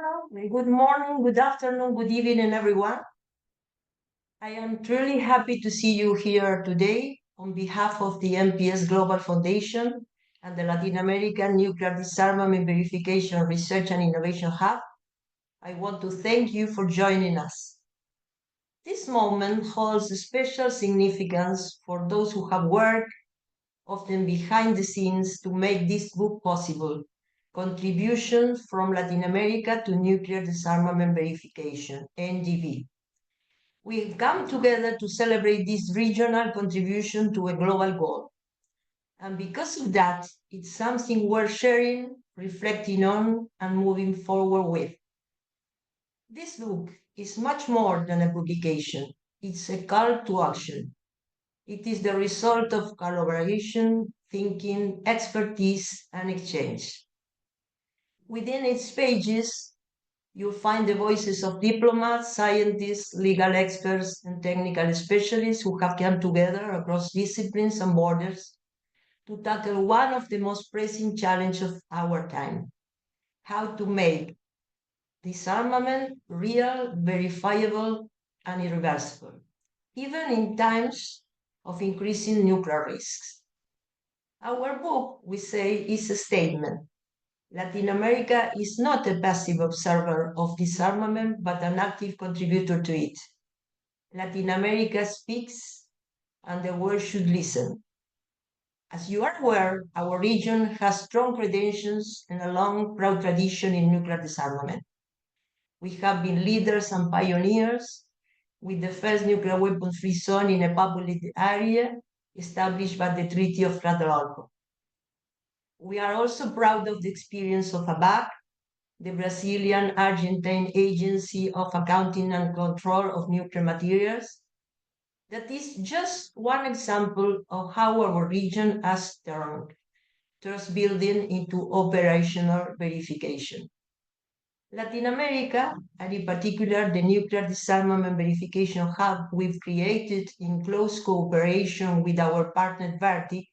Well, good morning, good afternoon, good evening, everyone. I am truly happy to see you here today on behalf of the MPS Global Foundation and the Latin American Nuclear Disarmament Verification Research and Innovation Hub. I want to thank you for joining us. This moment holds a special significance for those who have worked, often behind the scenes, to make this book possible. Contributions from Latin America to Nuclear Disarmament Verification, NDV. We've come together to celebrate this regional contribution to a global goal. And because of that, it's something worth sharing, reflecting on, and moving forward with. This book is much more than a publication. It's a call to action. It is the result of collaboration, thinking, expertise, and exchange. Within its pages, you'll find the voices of diplomats, scientists, legal experts, and technical specialists who have come together across disciplines and borders to tackle one of the most pressing challenges of our time: how to make disarmament real, verifiable, and irreversible, even in times of increasing nuclear risks. Our book, we say, is a statement. Latin America is not a passive observer of disarmament, but an active contributor to it. Latin America speaks, and the world should listen. As you are aware, our region has strong credentials and a long, proud tradition in nuclear disarmament. We have been leaders and pioneers, with the first nuclear weapons-free zone in a populated area established by the Treaty of Tlatelolco. We are also proud of the experience of ABAC, the Brazilian Argentine Agency of Accounting and Control of Nuclear Materials. That is just one example of how our region has turned trust building into operational verification. Latin America, and in particular the Nuclear Disarmament Verification Hub we've created in close cooperation with our partner VERTIC,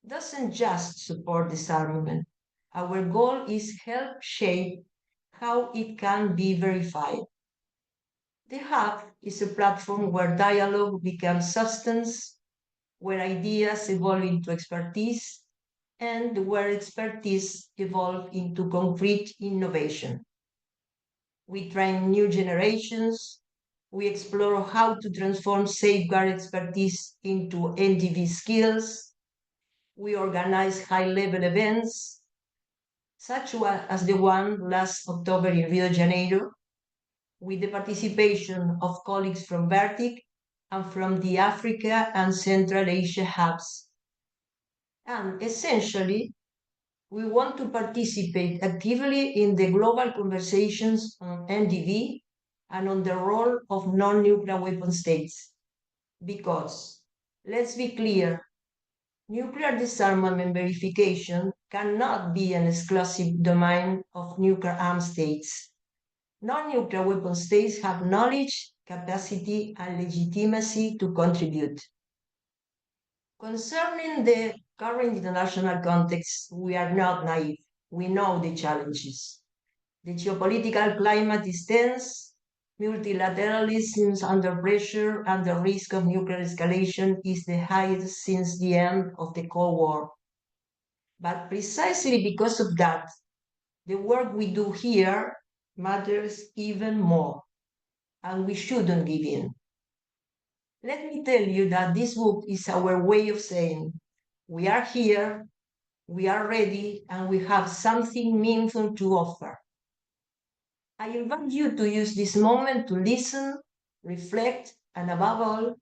doesn't just support disarmament. Our goal is help shape how it can be verified. The Hub is a platform where dialogue becomes substance, where ideas evolve into expertise, and where expertise evolve into concrete innovation. We train new generations. We explore how to transform safeguard expertise into NDV skills. We organize high-level events, such as the one last October in Rio de Janeiro, with the participation of colleagues from VERTIC and from the Africa and Central Asia hubs. And essentially, we want to participate actively in the global conversations on NDV and on the role of non-nuclear weapon states. Because, let's be clear, nuclear disarmament verification cannot be an exclusive domain of nuclear armed states. Non-nuclear weapon states have knowledge, capacity, and legitimacy to contribute. Concerning the current international context, we are not naive. We know the challenges. The geopolitical climate is tense, multilateralism is under pressure, and the risk of nuclear escalation is the highest since the end of the Cold War. But precisely because of that, the work we do here matters even more, and we shouldn't give in. Let me tell you that this book is our way of saying, we are here, we are ready, and we have something meaningful to offer. I invite you to use this moment to listen, reflect, and above all,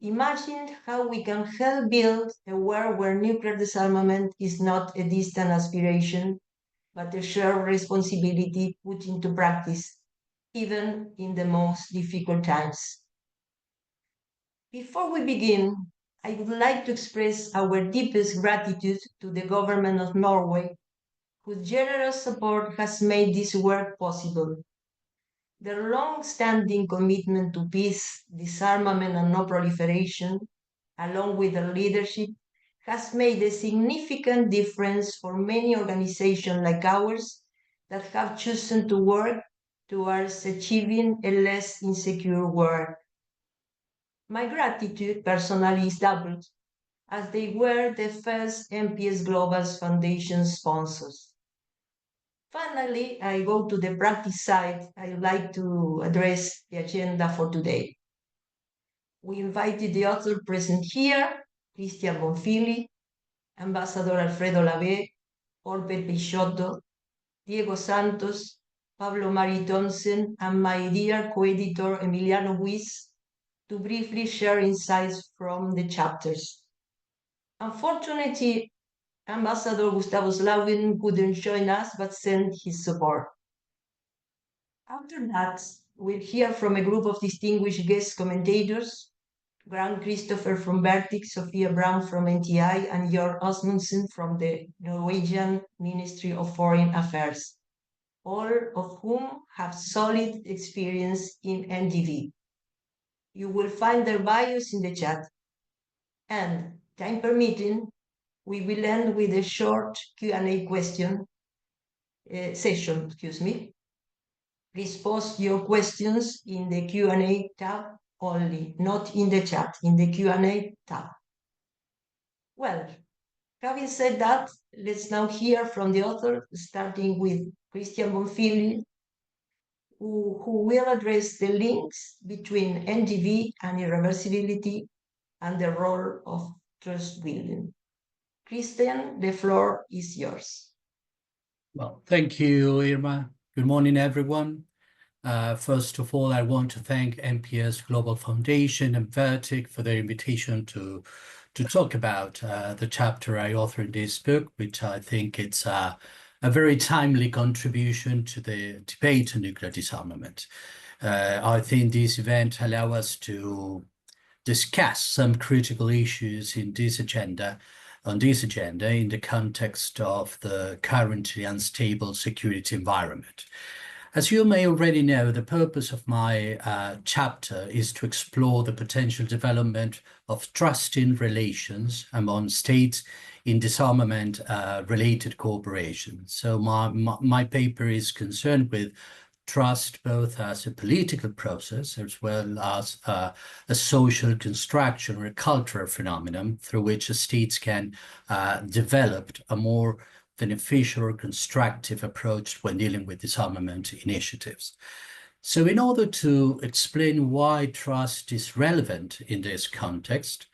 imagine how we can help build a world where nuclear disarmament is not a distant aspiration, but a shared responsibility put into practice, even in the most difficult times. Before we begin, I would like to express our deepest gratitude to the government of Norway, whose generous support has made this work possible. Their long-standing commitment to peace, disarmament, and non-proliferation, along with their leadership, has made a significant difference for many organizations like ours that have chosen to work towards achieving a less insecure world. My gratitude personally is doubled, as they were the first MPS Global's Foundation sponsors. Finally, I go to the practice side. I would like to address the agenda for today. We invited the author present here, Cristian Bonfili, Ambassador Alfredo Labé, Orbe Peixoto, Diego Santos, Pablo Mari Thompson, and my dear co-editor Emiliano Huiz to briefly share insights from the chapters. Unfortunately, Ambassador Gustavo Slauin couldn't join us but sent his support. After that, we'll hear from a group of distinguished guest commentators, Grant Christopher from Vertic, Sophia Brown from NTI, and Jørn Osmundsen from the Norwegian Ministry of Foreign Affairs, all of whom have solid experience in NDV. You will find their bios in the chat. And, time permitting, we will end with a short Q&A session. Please post your questions in the Q&A tab only, not in the chat, in the Q&A tab. Well, having said that, let's now hear from the author, starting with Cristian Bonfili, who will address the links between NDV and irreversibility and the role of trust building. Cristian, the floor is yours. Well, thank you, Irma. Good morning, everyone. First of all, I want to thank MPS Global Foundation and Vertic for their invitation to talk about the chapter I authored in this book, which I think it's a very timely contribution to the debate on nuclear disarmament. I think this event allows us to discuss some critical issues in this agenda in the context of the currently unstable security environment. As you may already know, the purpose of my chapter is to explore the potential development of trusting relations among states in disarmament-related cooperation. So my paper is concerned with trust both as a political process as well as a social construction or a cultural phenomenon through which states can develop a more beneficial or constructive approach when dealing with disarmament initiatives. So in order to explain why trust is relevant in this context,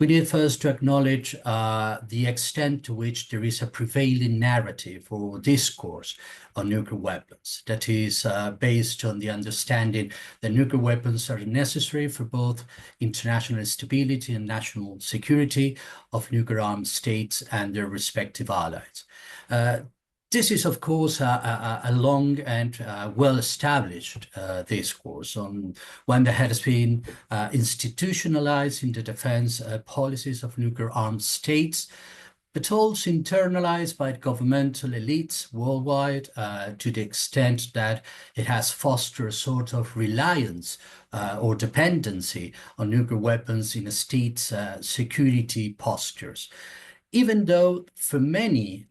we need first to acknowledge the extent to which there is a prevailing narrative or discourse on nuclear weapons that is based on the understanding that nuclear weapons are necessary for both international stability and national security of nuclear-armed states and their respective allies. This is, of course, a long and well-established discourse on one that has been institutionalized in the defense policies of nuclear-armed states, but also internalized by governmental elites worldwide to the extent that it has fostered a sort of reliance or dependency on nuclear weapons in a state's security postures. Even though for many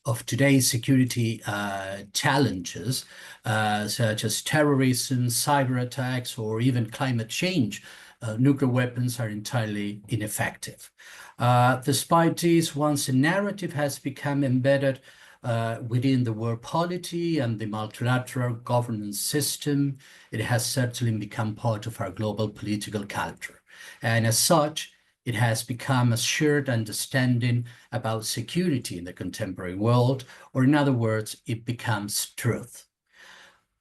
of today's security challenges, such as terrorism, cyber attacks, or even climate change, nuclear weapons are entirely ineffective. Despite this, once a narrative has become embedded within the world polity and the multilateral governance system, it has certainly become part of our global political culture. And as such, it has become a shared understanding about security in the contemporary world, or in other words, it becomes truth.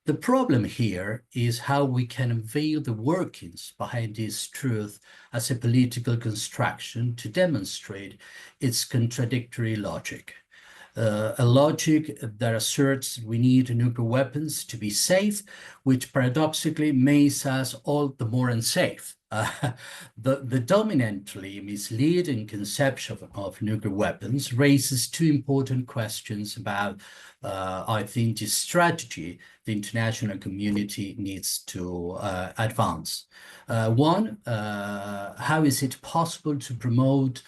The problem here is how we can unveil the workings behind this truth as a political construction to demonstrate its contradictory logic. A logic that asserts we need nuclear weapons to be safe, which paradoxically makes us all the more unsafe. The dominantly misleading conception of nuclear weapons raises two important questions about, I think, the strategy the international community needs to advance. One, how is it possible to promote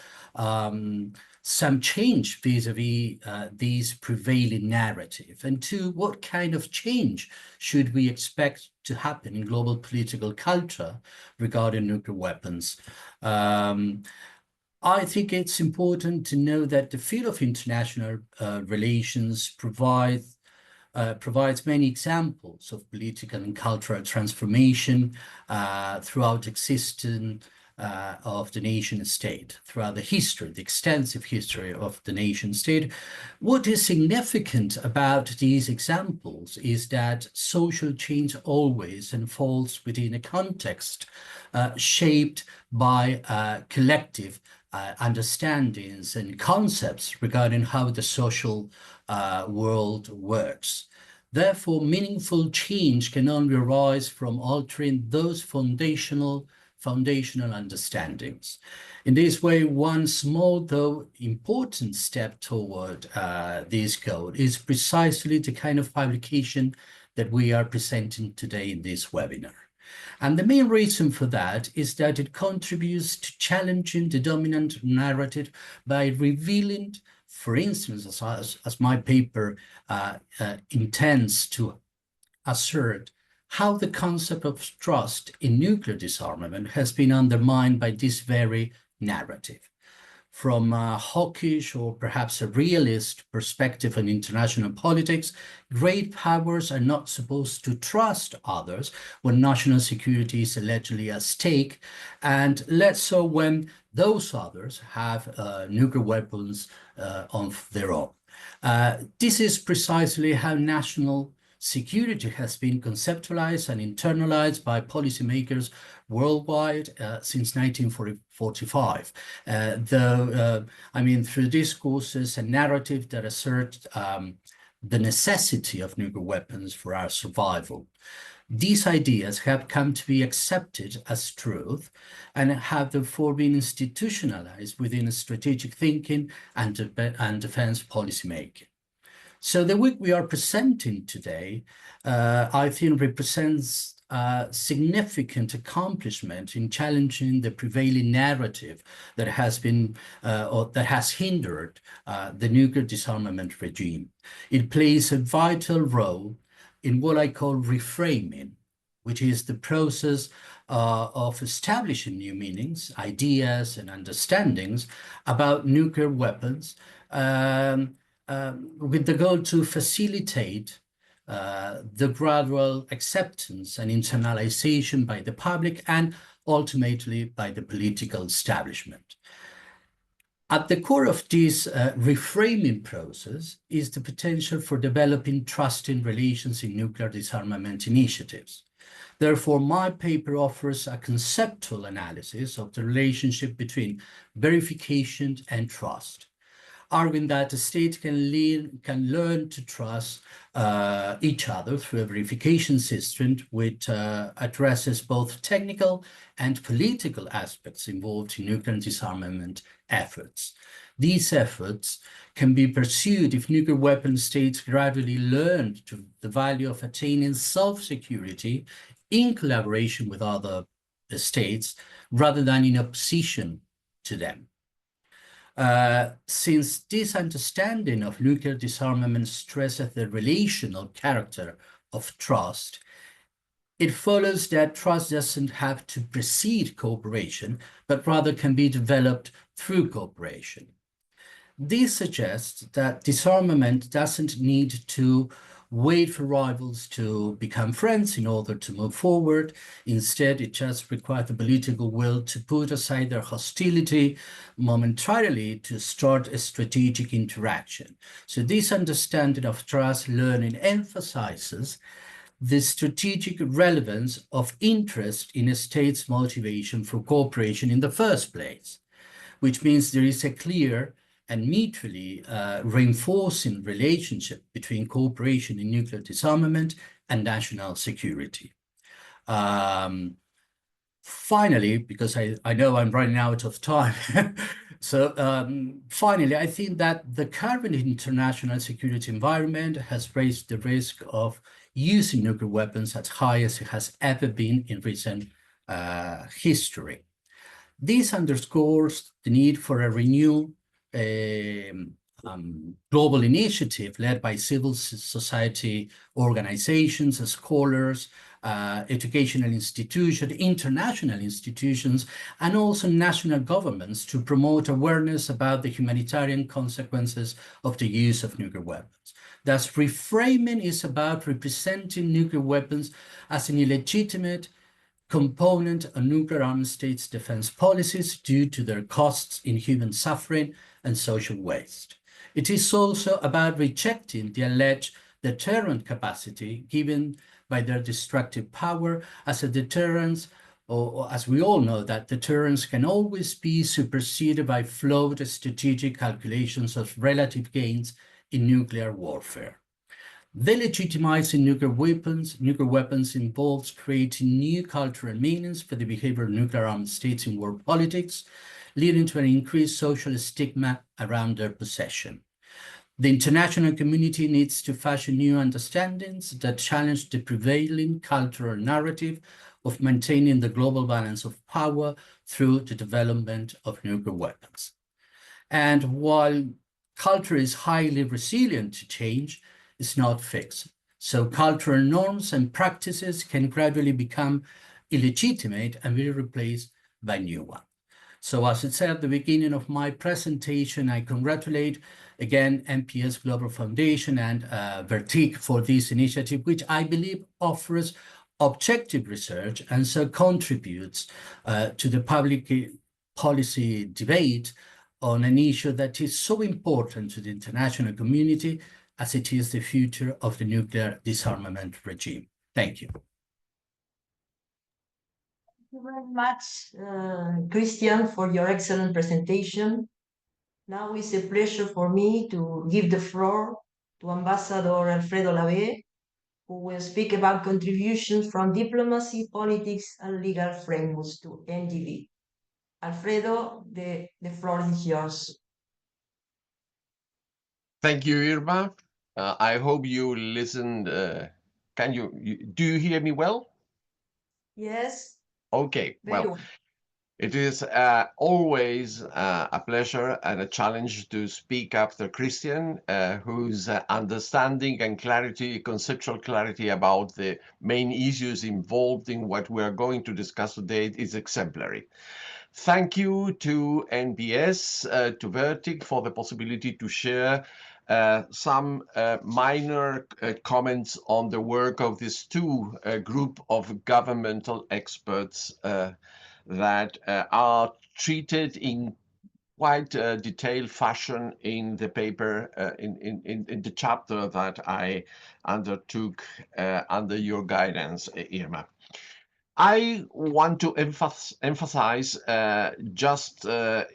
some change vis-a-vis these prevailing narrative? And two, what kind of change should we expect to happen in global political culture regarding nuclear weapons? I think it's important to know that the field of international relations provides many examples of political and cultural transformation throughout existence of the nation state, throughout the history, the extensive history of the nation state. What is significant about these examples is that social change always unfolds within a context shaped by collective understandings and concepts regarding how the social world works. Therefore, meaningful change can only arise from altering those foundational understandings. In this way, one small though important step toward this goal is precisely the kind of publication that we are presenting today in this webinar. And the main reason for that is that it contributes to challenging the dominant narrative by revealing, for instance, as my paper intends to assert, how the concept of trust in nuclear disarmament has been undermined by this very narrative. From a hawkish or perhaps a realist perspective on international politics, great powers are not supposed to trust others when national security is allegedly at stake, and less so when those others have nuclear weapons of their own. This is precisely how national security has been conceptualized and internalized by policymakers worldwide since 1945. Through discourses and narrative that assert the necessity of nuclear weapons for our survival. These ideas have come to be accepted as truth and have therefore been institutionalized within strategic thinking and defense policymaking. So the work we are presenting today, I think, represents a significant accomplishment in challenging the prevailing narrative that has been or that has hindered the nuclear disarmament regime. It plays a vital role in what I call reframing, which is the process of establishing new meanings, ideas, and understandings about nuclear weapons, with the goal to facilitate the gradual acceptance and internalization by the public and ultimately by the political establishment. At the core of this reframing process is the potential for developing trusting relations in nuclear disarmament initiatives. Therefore, my paper offers a conceptual analysis of the relationship between verification and trust, arguing that the state can learn to trust each other through a verification system which addresses both technical and political aspects involved in nuclear disarmament efforts. These efforts can be pursued if nuclear weapon states gradually learn the value of attaining self-security in collaboration with other states rather than in opposition to them. Since this understanding of nuclear disarmament stresses the relational character of trust, it follows that trust doesn't have to precede cooperation, but rather can be developed through cooperation. This suggests that disarmament doesn't need to wait for rivals to become friends in order to move forward. Instead, it just requires the political will to put aside their hostility momentarily to start a strategic interaction. So this understanding of trust learning emphasizes the strategic relevance of interest in a state's motivation for cooperation in the first place, which means there is a clear and mutually reinforcing relationship between cooperation in nuclear disarmament and national security. Finally, because I know I'm running out of time, finally, I think that the current international security environment has raised the risk of using nuclear weapons as high as it has ever been in recent history. This underscores the need for a renewed a global initiative led by civil society organizations, scholars, educational institutions, international institutions, and also national governments to promote awareness about the humanitarian consequences of the use of nuclear weapons. Thus, reframing is about representing nuclear weapons as an illegitimate component of nuclear armed states' defense policies due to their costs in human suffering and social waste. It is also about rejecting the alleged deterrent capacity given by their destructive power as a deterrence, or as we all know, that deterrence can always be superseded by flawed strategic calculations of relative gains in nuclear warfare. Delegitimizing nuclear weapons involves creating new cultural meanings for the behavior of nuclear armed states in world politics, leading to an increased social stigma around their possession. The international community needs to fashion new understandings that challenge the prevailing cultural narrative of maintaining the global balance of power through the development of nuclear weapons. And while culture is highly resilient to change, it's not fixed. So cultural norms and practices can gradually become illegitimate and be replaced by new ones. So as I said at the beginning of my presentation, I congratulate again MPS Global Foundation and Vertic for this initiative, which I believe offers objective research and so contributes to the public policy debate on an issue that is so important to the international community as it is the future of the nuclear disarmament regime. Thank you. Thank you very much, Christian, for your excellent presentation. Now it's a pleasure for me to give the floor to Ambassador Alfredo Lavey, who will speak about contributions from diplomacy, politics, and legal frameworks to NDV. Alfredo, the floor is yours. Thank you, Irma. I hope you listened. Do you hear me well? Yes. Okay, Very well, it is always a pleasure and a challenge to speak after Christian, whose understanding and clarity, conceptual clarity about the main issues involved in what we are going to discuss today is exemplary. Thank you to NBS, to Vertic for the possibility to share some minor comments on the work of these two group of governmental experts that are treated in quite detailed fashion in the paper, in the chapter that I undertook under your guidance, Irma. I want to emphasize just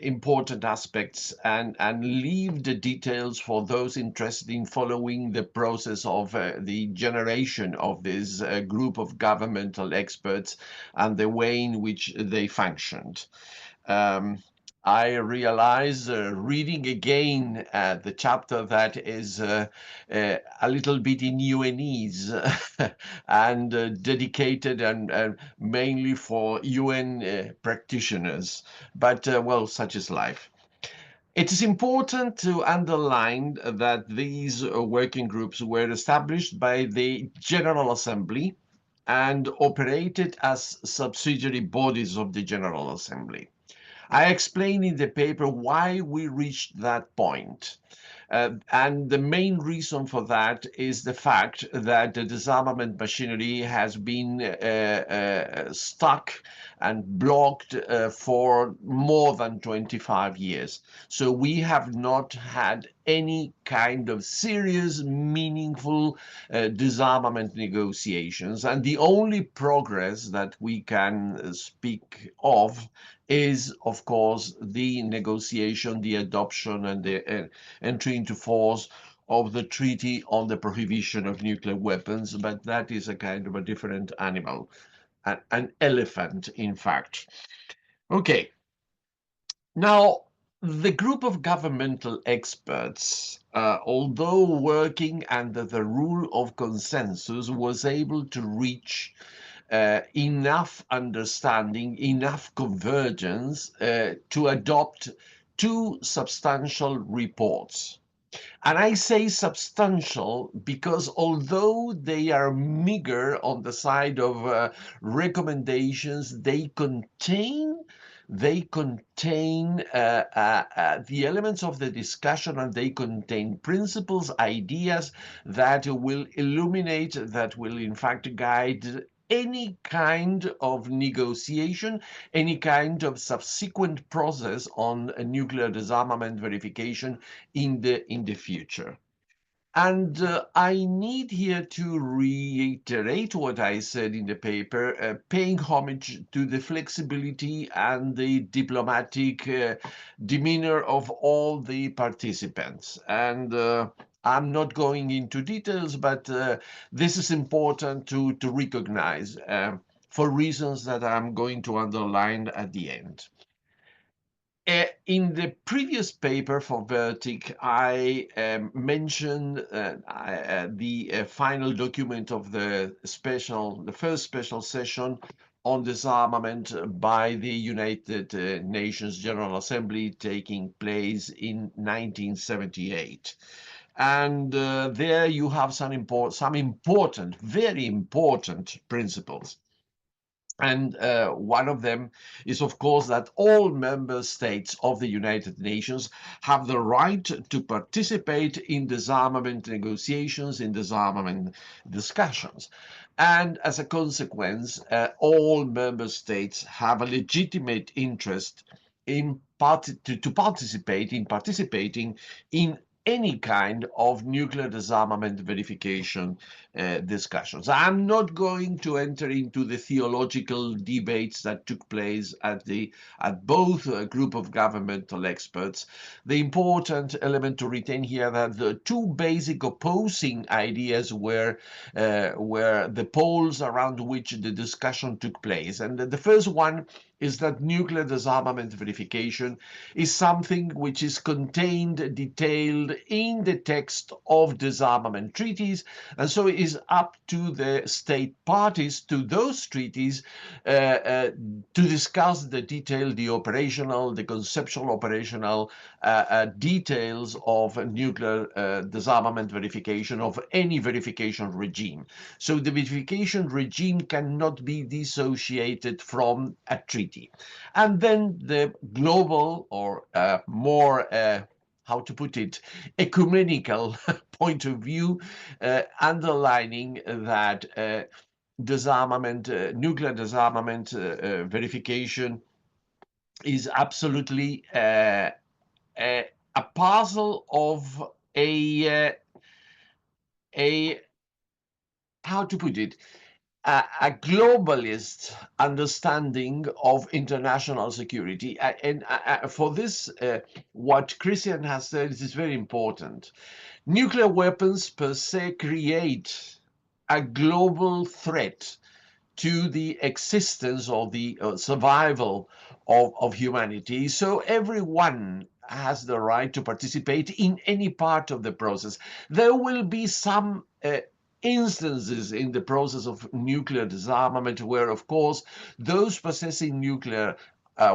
important aspects and leave the details for those interested in following the process of the generation of this group of governmental experts and the way in which they functioned. I realize reading again the chapter that is a little bit in UNese and dedicated and mainly for UN practitioners, but well, such is life. It is important to underline that these working groups were established by the General Assembly and operated as subsidiary bodies of the General Assembly. I explain in the paper why we reached that point. And the main reason for that is the fact that the disarmament machinery has been stuck and blocked for more than 25 years. So we have not had any kind of serious, meaningful disarmament negotiations. And the only progress that we can speak of is, of course, the negotiation, the adoption, and the entry into force of the Treaty on the Prohibition of Nuclear Weapons, but that is a kind of a different animal, an elephant, in fact. Okay. Now, the group of governmental experts, although working under the rule of consensus, was able to reach enough understanding, enough convergence to adopt two substantial reports. And I say substantial because although they are meager on the side of recommendations, they contain the elements of the discussion, and they contain principles, ideas that will illuminate, that will in fact guide any kind of negotiation, any kind of subsequent process on a nuclear disarmament verification in the future. And I need here to reiterate what I said in the paper, paying homage to the flexibility and the diplomatic demeanor of all the participants. And I'm not going into details, but this is important to recognize for reasons that I'm going to underline at the end. In the previous paper for Vertic, I mentioned the final document of the first special session on disarmament by the United Nations General Assembly taking place in 1978. And there you have some important, very important principles. And one of them is, of course, that all member states of the United Nations have the right to participate in disarmament negotiations, in disarmament discussions. And as a consequence, all member states have a legitimate interest in participating in any kind of nuclear disarmament verification discussions. I'm not going to enter into the theological debates that took place at both group of governmental experts. The important element to retain here that the two basic opposing ideas were the poles around which the discussion took place. And the first one is that nuclear disarmament verification is something which is contained, detailed in the text of disarmament treaties, and so it is up to the state parties to those treaties to discuss the detail, the operational, the conceptual operational details of nuclear disarmament verification, of any verification regime. So the verification regime cannot be dissociated from a treaty. And then the global or more, how to put it, ecumenical point of view, underlining that nuclear disarmament verification is absolutely a puzzle of a how to put it, a globalist understanding of international security. And for this, what Christian has said is very important. Nuclear weapons per se create a global threat to the existence or the survival of humanity. So everyone has the right to participate in any part of the process. There will be some instances in the process of nuclear disarmament where, of course, those possessing nuclear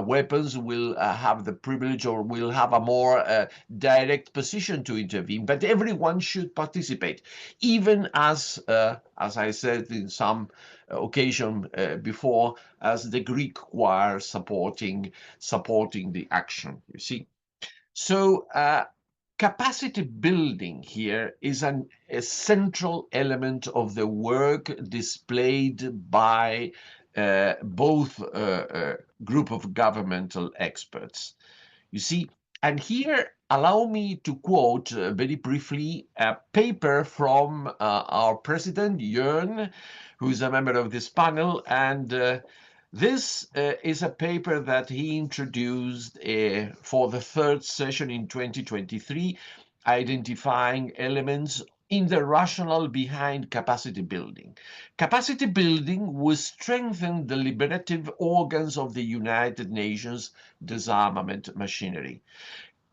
weapons will have the privilege or will have a more direct position to intervene, but everyone should participate, even as I said in some occasion before, as the Greek choir supporting the action, you see. So capacity building here is a central element of the work displayed by both group of governmental experts. You see, and here allow me to quote very briefly a paper from our president, Jörn, who is a member of this panel, and this is a paper that he introduced for the third session in 2023, identifying elements in the rationale behind capacity building. Capacity building will strengthen the liberative organs of the United Nations disarmament machinery.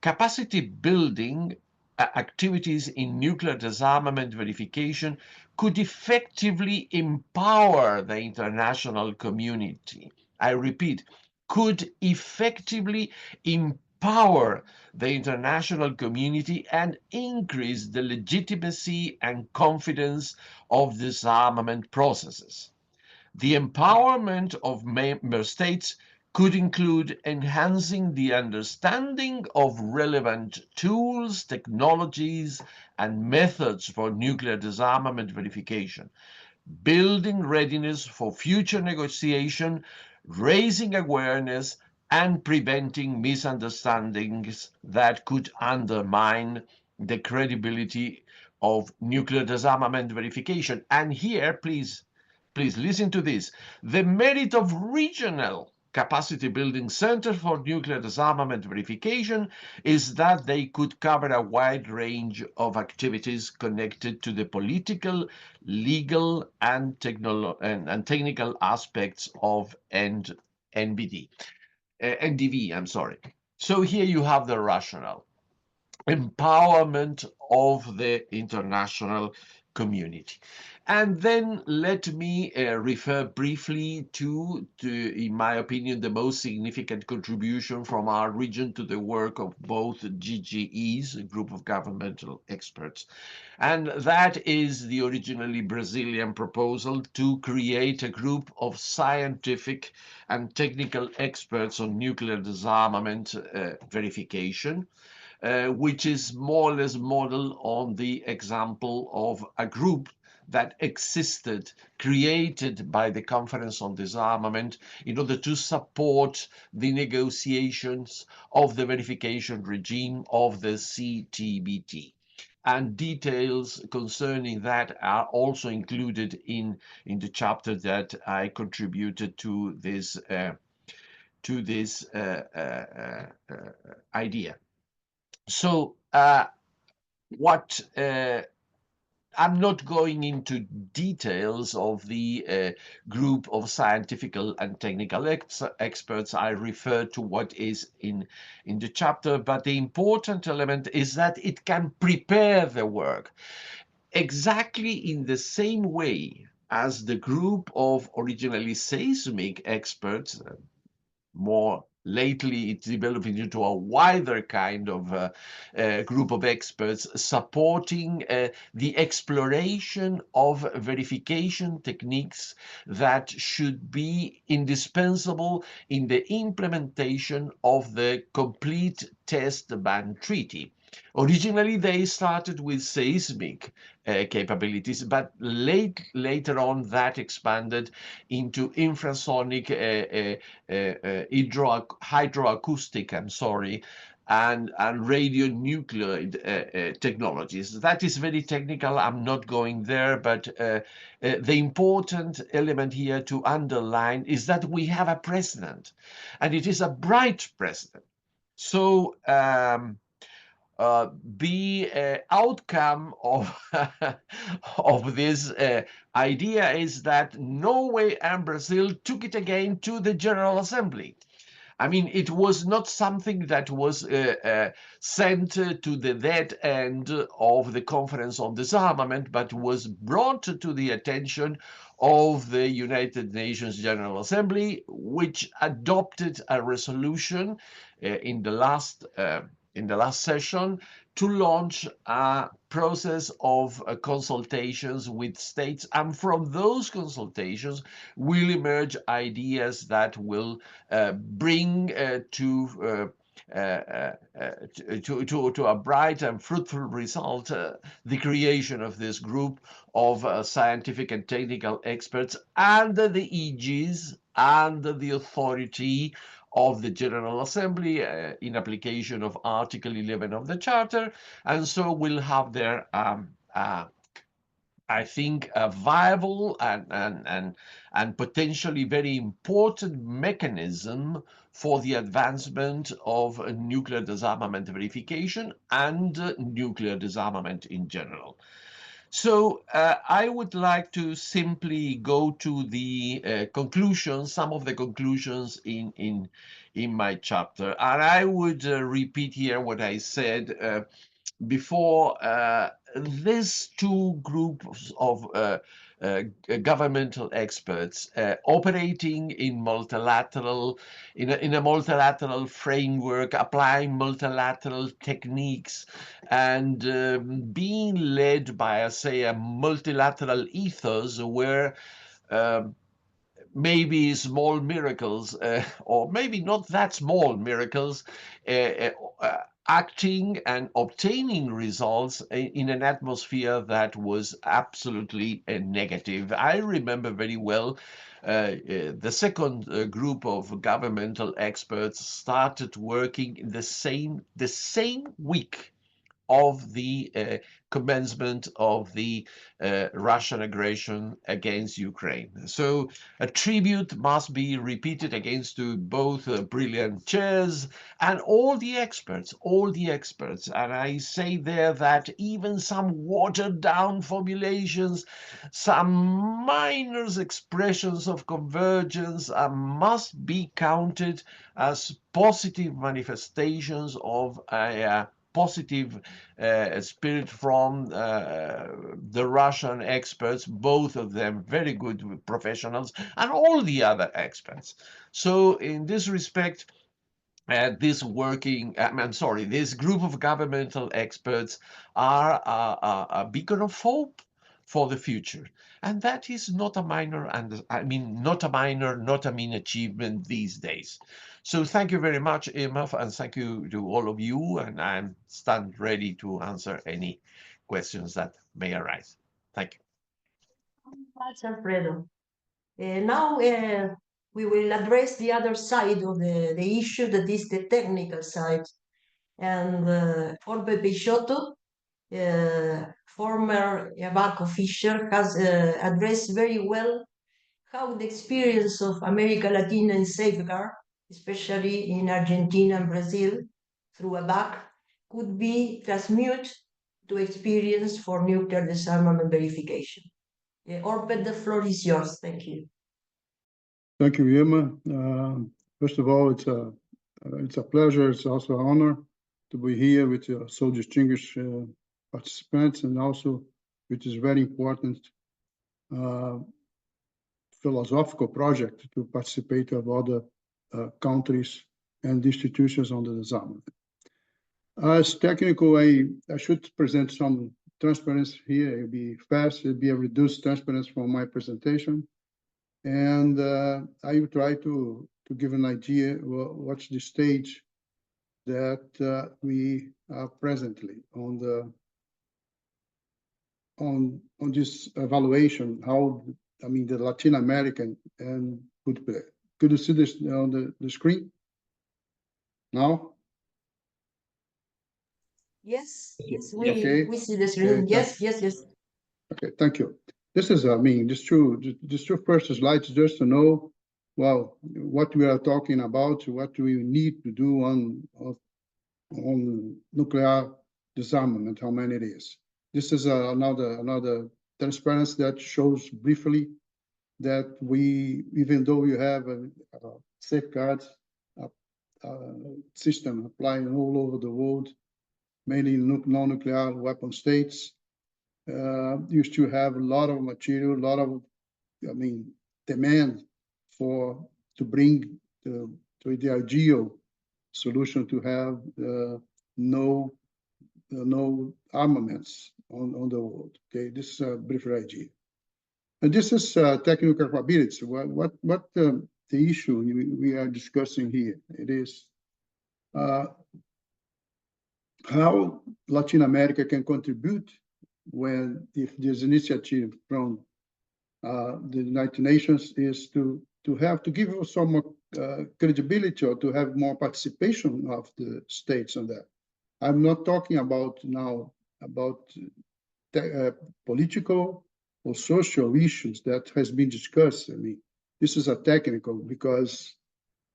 Capacity building activities in nuclear disarmament verification could effectively empower the international community. I repeat, could effectively empower empower the international community and increase the legitimacy and confidence of disarmament processes. The empowerment of member states could include enhancing the understanding of relevant tools, technologies, and methods for nuclear disarmament verification, building readiness for future negotiation, raising awareness, and preventing misunderstandings that could undermine the credibility of nuclear disarmament verification. And here, please listen to this. The merit of regional capacity building centers for nuclear disarmament verification is that they could cover a wide range of activities connected to the political, legal, and technical aspects of NDV. I'm sorry. So here you have the rationale. Empowerment of the international community. And then let me refer briefly to, in my opinion, the most significant contribution from our region to the work of both GGEs, a group of governmental experts, and that is the originally Brazilian proposal to create a group of scientific and technical experts on nuclear disarmament verification, which is more or less modeled on the example of a group that existed, created by the Conference on Disarmament in order to support the negotiations of the verification regime of the CTBT. And details concerning that are also included in the chapter that I contributed to this idea. So what I'm not going into details of the group of scientific and technical experts. I refer to what is in the chapter, but the important element is that it can prepare the work exactly in the same way as the group of originally seismic experts. More lately, it's developing into a wider kind of group of experts supporting the exploration of verification techniques that should be indispensable in the implementation of the complete test ban treaty. Originally, they started with seismic capabilities, but later on that expanded into infrasonic hydroacoustic, and radionuclide technologies. That is very technical. I'm not going there, but the important element here to underline is that we have a president, and it is a bright president. So the outcome of of this idea is that Norway and Brazil took it again to the General Assembly. I mean, it was not something that was sent to the dead end of the Conference on Disarmament, but was brought to the attention of the United Nations General Assembly, which adopted a resolution in the last session to launch a process of consultations with states, and from those consultations will emerge ideas that will bring to a bright and fruitful result the creation of this group of scientific and technical experts under the aegis and the authority of the General Assembly in application of Article 11 of the Charter, and so we'll have there I think a viable and potentially very important mechanism for the advancement of nuclear disarmament verification and nuclear disarmament in general. So I would like to simply go to the conclusions, some of the conclusions in my chapter, and I would repeat here what I said before. These two groups of governmental experts operating in a multilateral framework, applying multilateral techniques, and being led by, say, a multilateral ethos where maybe small miracles, or maybe not that small miracles, acting and obtaining results in an atmosphere that was absolutely negative. I remember very well the second group of governmental experts started working in the same week of the commencement of the Russian aggression against Ukraine. So a tribute must be repeated against to both brilliant chairs and all the experts. And I say there that even some watered down formulations, some minor expressions of convergence must be counted as positive manifestations of a positive spirit from the Russian experts, both of them very good professionals, and all the other experts. So in this respect, this group of governmental experts are a beacon of hope for the future. And that is not a minor, not a mean achievement these days. So thank you very much, Irma, and thank you to all of you. And I stand ready to answer any questions that may arise. Thank you. Thanks, Alfredo. Now we will address the other side of the issue, that is the technical side. And Orbe Peixoto, former EVAC official, has addressed very well how the experience of America Latina in safeguard, especially in Argentina and Brazil, through EVAC, could be transmuted to experience for nuclear disarmament verification. Orbe, the floor is yours. Thank you. Thank you, Irma. First of all, it's a pleasure. It's also an honor to be here with so distinguished participants, and also, which is very important, philosophical project to participate of other countries and institutions on the disarmament. As technical, I should present some transparency here. It'll be fast. It'll be a reduced transparency from my presentation. And I will try to give an idea what's the stage that we are presently on this evaluation. How the Latin American and could you see this on the screen now? Yes, we see the screen. Okay, yes. Okay, thank you. This is, these two first slides just to know, well, what we are talking about, what we need to do on nuclear disarmament, how many it is. This is another transparency that shows briefly that we, even though we have a safeguards system applying all over the world, mainly non-nuclear weapon states, you still have a lot of material, a lot of, demand to bring to the ideal solution to have no armaments on the world. Okay, this is a brief idea, and this is technical capabilities. What the issue we are discussing here? It is how Latin America can contribute if this initiative from the United Nations is to give us some more credibility, or to have more participation of the states on that. I'm not talking about now about political or social issues that has been discussed. This is a technical, because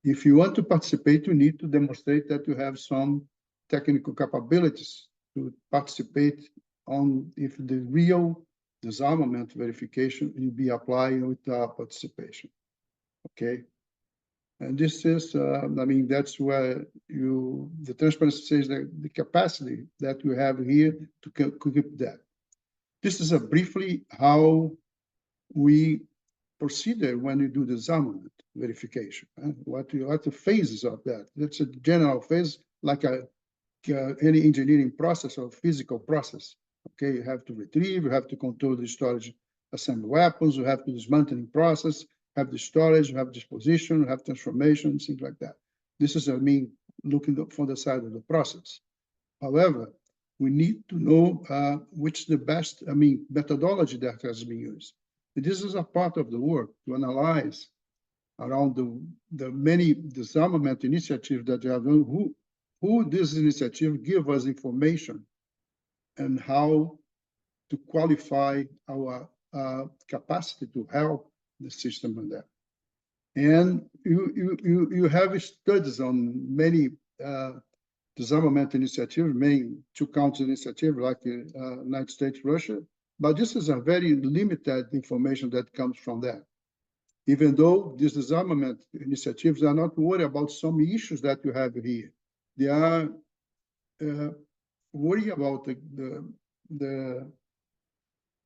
if you want to participate, you need to demonstrate that you have some technical capabilities to participate on if the real disarmament verification will be applied with participation. Okay, and this is, that's where the transparency says that the capacity that we have here to keep that. This is briefly how we proceeded when you do disarmament verification. What the phases of that? That's a general phase, like any engineering process or physical process. Okay, you have to retrieve, you have to control the storage, assemble weapons, you have to dismantling process, have the storage, you have disposition, you have transformation, things like that. This is, looking from the side of the process. However, we need to know which the best, methodology that has been used. This is a part of the work to analyze around the many disarmament initiatives that we have done, who this initiative give us information and how to qualify our capacity to help the system on that. And you have studies on many disarmament initiatives, many two-country initiatives like United States, Russia, but this is a very limited information that comes from that. Even though these disarmament initiatives are not worried about some issues that you have here, they are worried about the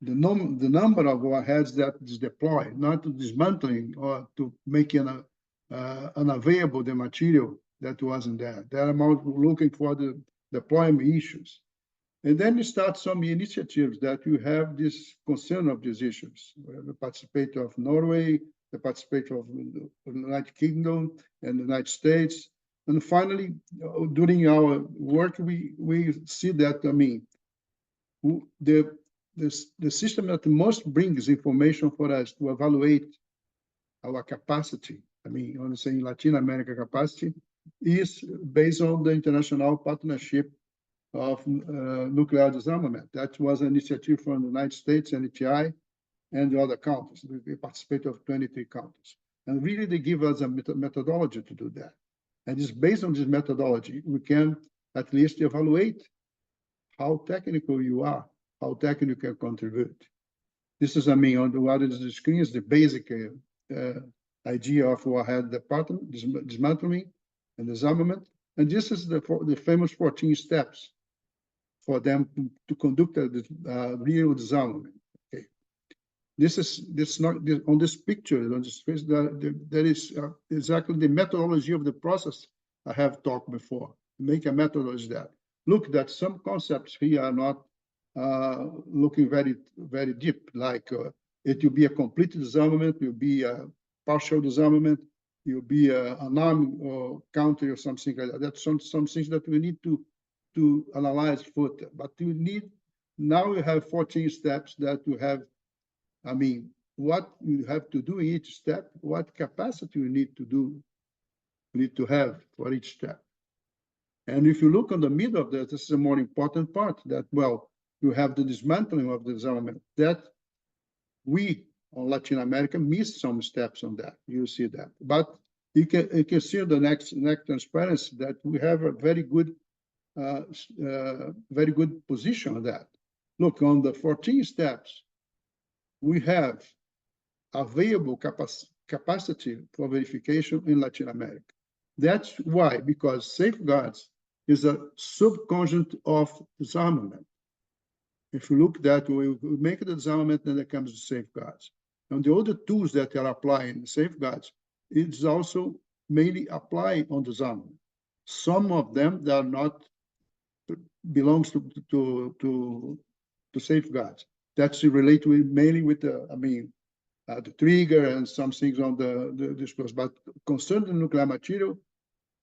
number of warheads that is deployed, not to dismantling or to making unavailable the material that wasn't there. They're about looking for the deployment issues. And then you start some initiatives that you have this concern of these issues. The participation of Norway, the participation of the United Kingdom and the United States. And finally, during our work, we see that, the system that most brings information for us to evaluate our capacity, I'm saying Latin America capacity, is based on the international partnership of nuclear disarmament. That was an initiative from the United States, NTI, and the other countries. We participate of 23 countries. And really, they give us a methodology to do that. And it's based on this methodology, we can at least evaluate how technical you are, how technical you can contribute. This is, on the what is the screen is the basic idea of warhead department, dismantling and disarmament. And this is the famous 14 steps for them to conduct a real disarmament. Okay, this not on this picture on this face. There is exactly the methodology of the process I have talked before. Make a methodology that look that some concepts here are not looking very deep. Like it will be a complete disarmament, will be a partial disarmament, will be an armed country or something like that. That's some things that we need to analyze further. But you need, now you have 14 steps that you have, what you have to do in each step, what capacity you need to have for each step. And if you look on the middle of this is a more important part that, well, you have the dismantling of the disarmament that we on Latin America missed some steps on that. You see that. But you can see on the next transparency that we have a very good position on that. Look, on the 14 steps, we have available capacity for verification in Latin America. That's why, because safeguards is a subconjunct of disarmament. If you look that, we make the disarmament, then there comes the safeguards. And the other tools that are applying the safeguards, it's also mainly applying on disarmament. Some of them that are not belongs to safeguards. That's related mainly with the trigger and some things on the discourse. But concerning nuclear material,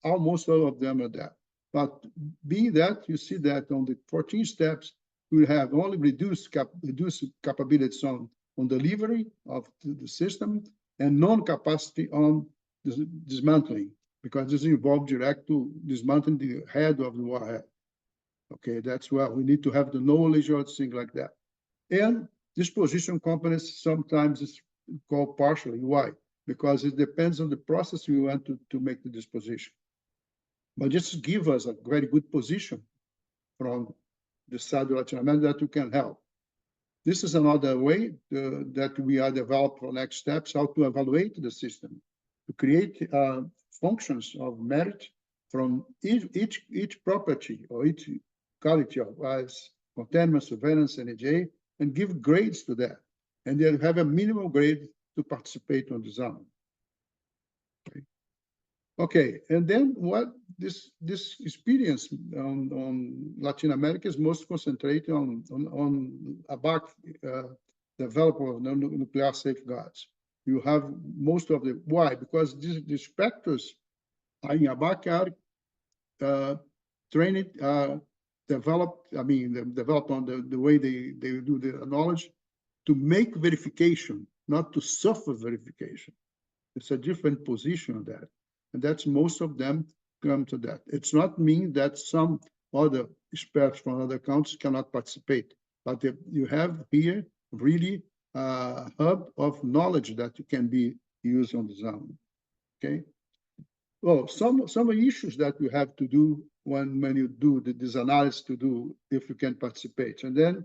almost all of them are there. But be that, you see that on the 14 steps, we have only reduced capabilities on delivery of the system and non-capacity on dismantling, because this involves direct to dismantling the head of the warhead. Okay, that's why we need to have the knowledge or things like that. And disposition components sometimes is called partially. Why? Because it depends on the process we want to make the disposition. But just give us a very good position from the side of Latin America that you can help. This is another way that we are developing for next steps, how to evaluate the system, to create functions of merit from each property or each quality of as containment, surveillance, and EJ, and give grades to that. and they have a minimum grade to participate on disarmament. Okay, and then what this experience on Latin America is most concentrated on ABAC developer of nuclear safeguards. You have most of the why, because these factors are in ABAC are trained, developed. I mean, developed on the way they do the knowledge to make verification, not to suffer verification. It's a different position on that. And that's most of them come to that. It's not mean that some other experts from other countries cannot participate, but you have here really a hub of knowledge that can be used on disarmament. Okay. Well, some issues that you have to do when you do this analysis to do if you can participate, and then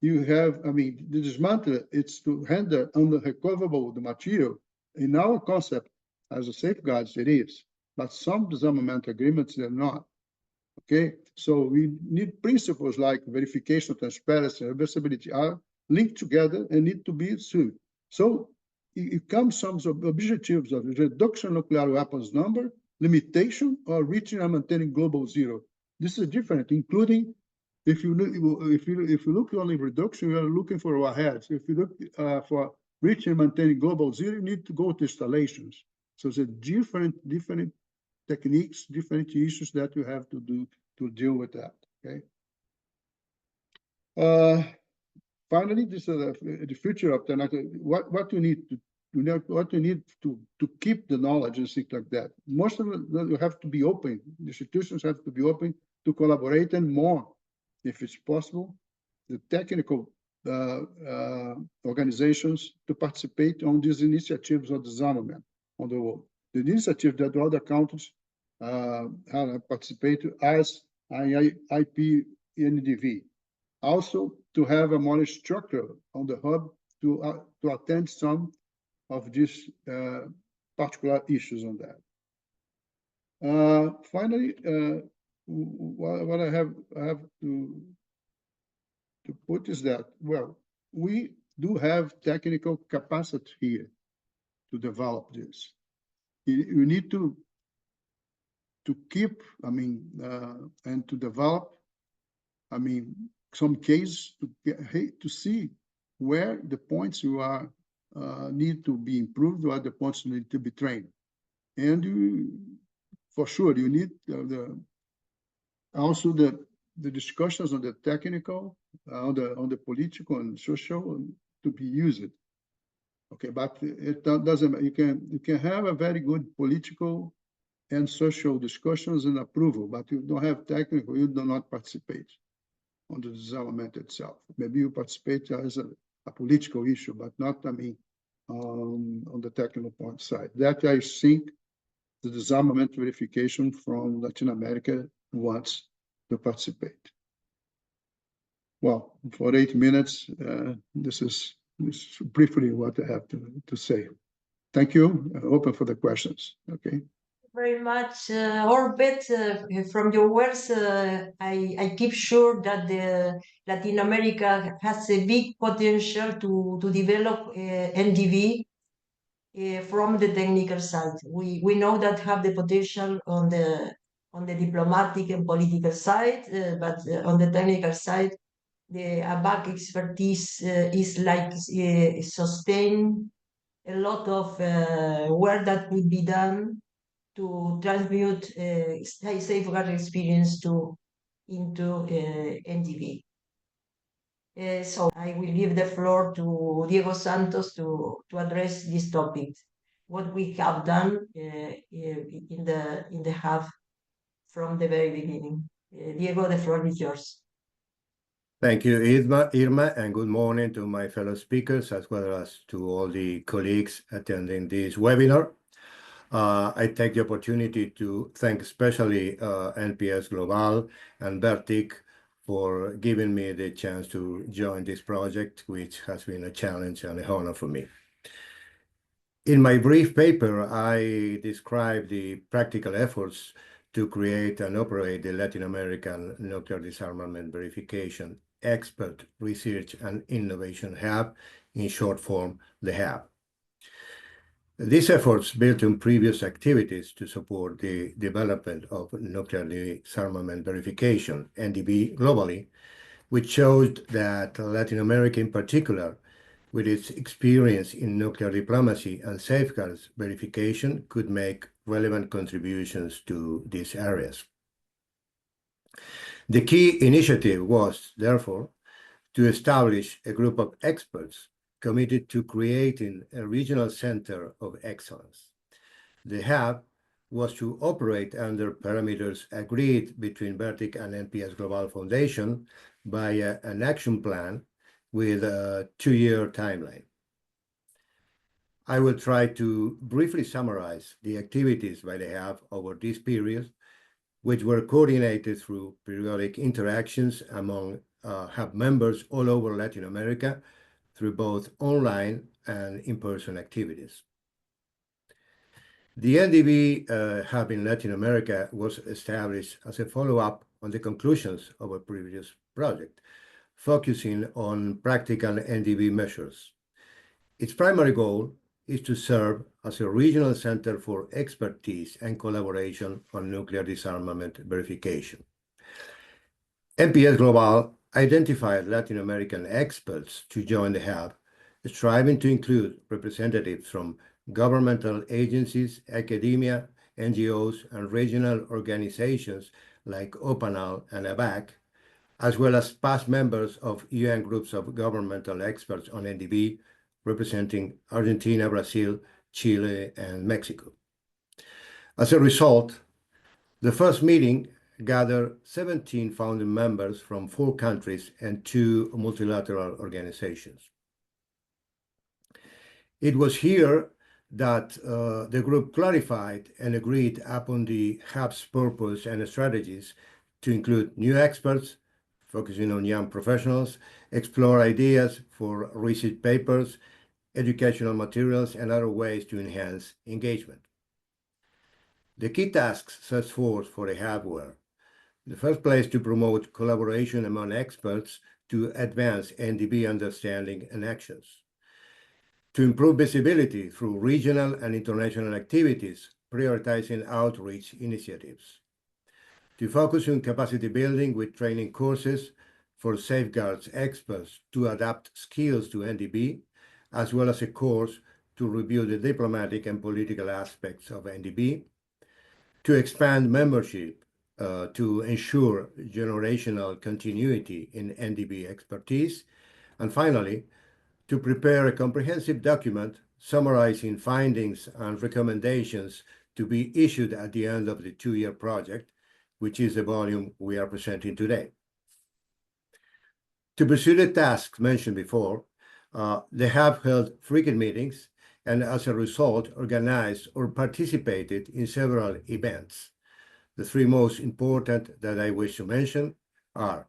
you have, I mean, the dismantle, it's to handle unrecoverable the material. In our concept, as a safeguards, it is, but some disarmament agreements, they're not. Okay, so we need principles like verification, transparency, and reversibility are linked together and need to be sued. So it comes some objectives of reduction of nuclear weapons number, limitation, or reaching and maintaining global zero. This is different, including if you look only reduction, you are looking for warheads. If you look for reaching and maintaining global zero, you need to go to installations. So it's a different techniques, different issues that you have to do to deal with that. Okay. Finally, this is the future of the what you need to what you need to keep the knowledge and things like that. Most of it you have to be open. The institutions have to be open to collaborate, and more, if it's possible, the technical organizations to participate on these initiatives of disarmament on the world. The initiative that other countries have participated as IPNDV. Also, to have a more structure on the hub to attend some of these particular issues on that. Finally, what I have to put is that, well, we do have technical capacity here to develop this. You need to keep, I mean, and to develop, I mean, some case to see where the points you are need to be improved, or the points need to be trained. And for sure, you need also the discussions on the technical, on the political and social to be used. Okay, but it doesn't. You can have a very good political and social discussions and approval, but you don't have technical. You do not participate on the disarmament itself. Maybe you participate as a political issue, but not, I mean, on the technical point side. That I think the disarmament verification from Latin America wants to participate. Well, for 8 minutes, this is briefly what I have to say. Thank you. Open for the questions. Okay. Very much, Orbit. From your words, I keep sure that the Latin America has a big potential to develop NDV from the technical side. We know that have the potential on the diplomatic and political side, but on the technical side, the ABAC expertise is like sustain a lot of work that could be done to transmute safeguard experience into NDV. So I will give the floor to Diego Santos to address this topic. What we have done in the hub from the very beginning. Diego, the floor is yours. Thank you, Irma, and good morning to my fellow speakers, as well as to all the colleagues attending this webinar. I take the opportunity to thank especially NPS Global and Vertic for giving me the chance to join this project, which has been a challenge and a honor for me. In my brief paper, I describe the practical efforts to create and operate the Latin American Nuclear Disarmament Verification Expert Research and Innovation Hub in short form, the HAV. These efforts built on previous activities to support the development of nuclear disarmament verification, NDV, globally, which showed that Latin America in particular, with its experience in nuclear diplomacy and safeguards verification, could make relevant contributions to these areas. The key initiative was, therefore, to establish a group of experts committed to creating a regional center of excellence. The HAB was to operate under parameters agreed between Vertic and NPS Global Foundation by an action plan with a 2-year timeline. I will try to briefly summarize the activities by the HAB over this period, which were coordinated through periodic interactions among HAB members all over Latin America through both online and in-person activities. The NDV hub in Latin America was established as a follow-up on the conclusions of a previous project, focusing on practical NDV measures. Its primary goal is to serve as a regional center for expertise and collaboration on nuclear disarmament verification. NPS Global identified Latin American experts to join the hub, striving to include representatives from governmental agencies, academia, NGOs, and regional organizations like OPANAL and ABAC, as well as past members of UN groups of governmental experts on NDV, representing Argentina, Brazil, Chile, and Mexico. As a result, the first meeting gathered 17 founding members from 4 countries and 2 multilateral organizations. It was here that the group clarified and agreed upon the hub's purpose and strategies to include new experts, focusing on young professionals, explore ideas for research papers, educational materials, and other ways to enhance engagement. The key tasks set forth for the hub were, in the first place, to promote collaboration among experts to advance NDV understanding and actions, to improve visibility through regional and international activities, prioritizing outreach initiatives, to focus on capacity building with training courses for safeguards experts to adapt skills to NDV, as well as a course to review the diplomatic and political aspects of NDV, to expand membership to ensure generational continuity in NDV expertise, and finally, to prepare a comprehensive document summarizing findings and recommendations to be issued at the end of the 2-year project, which is the volume we are presenting today. To pursue the tasks mentioned before, they have held frequent meetings and as a result organized or participated in several events. The 3 most important that I wish to mention are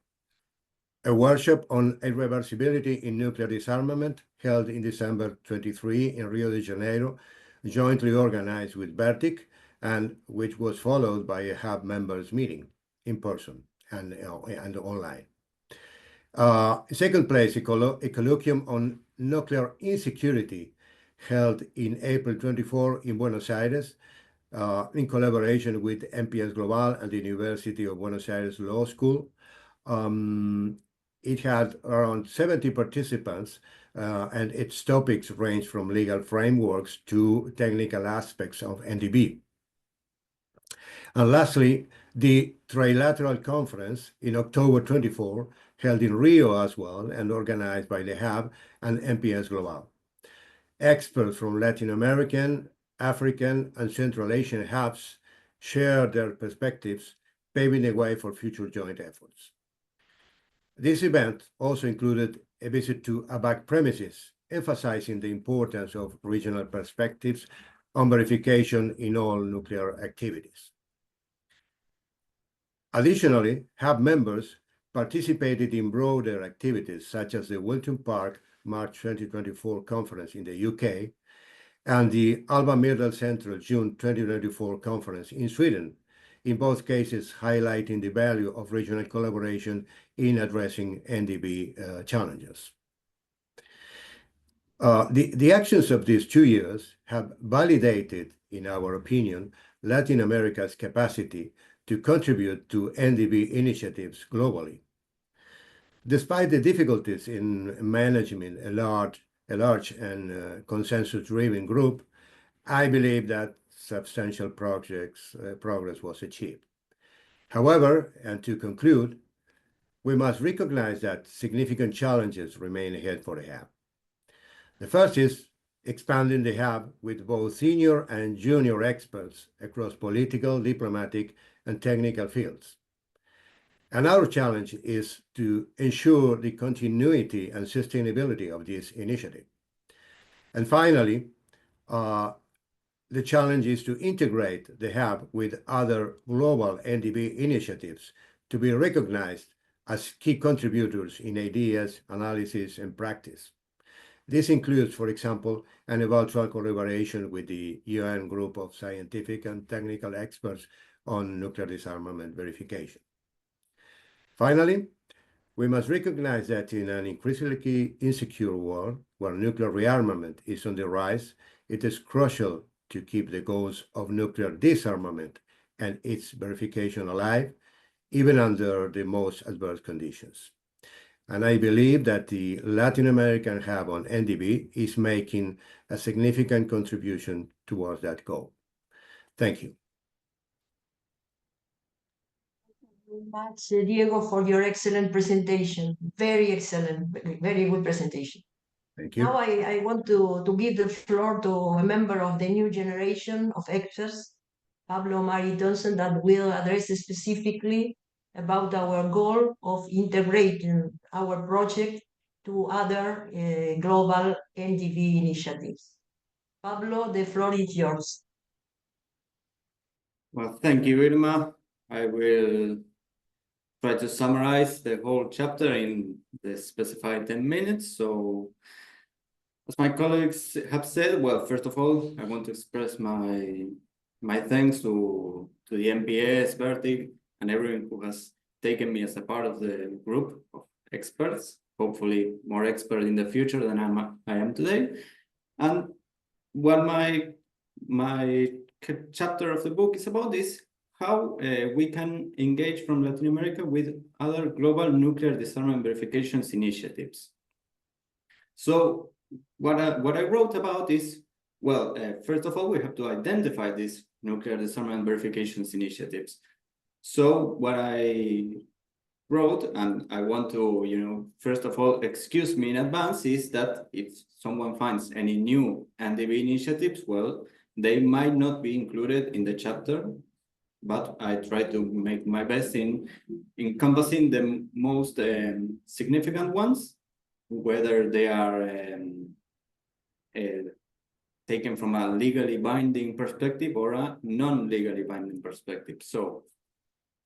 a workshop on irreversibility in nuclear disarmament held in December 23 in Rio de Janeiro, jointly organized with Vertic, and which was followed by a hub members meeting in person and online. Second place, a colloquium on nuclear insecurity held in April 24 in Buenos Aires, in collaboration with NPS Global and the University of Buenos Aires Law School. It had around 70 participants, and its topics range from legal frameworks to technical aspects of NDV. And lastly, the Trilateral Conference in October 24, held in Rio as well, and organized by the HAB and NPS Global. Experts from Latin American, African, and Central Asian hubs shared their perspectives, paving the way for future joint efforts. This event also included a visit to ABAC premises, emphasizing the importance of regional perspectives on verification in all nuclear activities. Additionally, hub members participated in broader activities such as the Wilton Park March 2024 conference in the UK and the Alva Myrdal Central June 2024 conference in Sweden, in both cases highlighting the value of regional collaboration in addressing NDV challenges. The actions of these 2 years have validated, in our opinion, Latin America's capacity to contribute to NDB initiatives globally. Despite the difficulties in managing a large and consensus-driven group, I believe that substantial progress was achieved. However, and to conclude, we must recognize that significant challenges remain ahead for the hub. The first is expanding the hub with both senior and junior experts across political, diplomatic, and technical fields. Another challenge is to ensure the continuity and sustainability of this initiative. And finally, the challenge is to integrate the hub with other global NDB initiatives to be recognized as key contributors in ideas, analysis, and practice. This includes, for example, an eventual collaboration with the UN Group of Scientific and Technical Experts on Nuclear Disarmament Verification. Finally, we must recognize that in an increasingly insecure world where nuclear rearmament is on the rise, it is crucial to keep the goals of nuclear disarmament and its verification alive, even under the most adverse conditions. And I believe that the Latin American hub on NDB is making a significant contribution towards that goal. Thank you. Very much, Diego, for your excellent presentation. Very excellent, very good presentation. Thank you. Now I want to give the floor to a member of the new generation of experts, Pablo Mari Thompson, that will address specifically about our goal of integrating our project to other global NDB initiatives. Pablo, the floor is yours. Well, thank you, Irma. I will try to summarize the whole chapter in the specified 10 minutes. So, as my colleagues have said, well, first of all, I want to express my thanks to the MPS, Vertic, and everyone who has taken me as a part of the group of experts, hopefully more expert in the future than I am today. And what my chapter of the book is about is how we can engage from Latin America with other global nuclear disarmament verifications initiatives. So what I wrote about is, well, first of all, we have to identify these nuclear disarmament verifications initiatives. So what I wrote, and I want to, first of all, excuse me in advance, is that if someone finds any new NDB initiatives, well, they might not be included in the chapter, but I try to make my best in encompassing the most significant ones, whether they are taken from a legally binding perspective or a non-legally binding perspective. So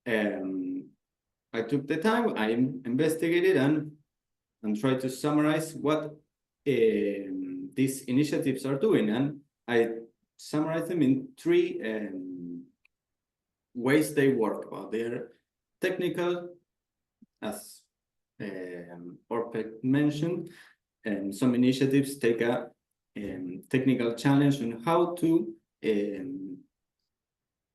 I took the time, I investigated and tried to summarize what these initiatives are doing. And I summarize them in 3 ways they work. About their technical, as Orpek mentioned, and some initiatives take a technical challenge on how to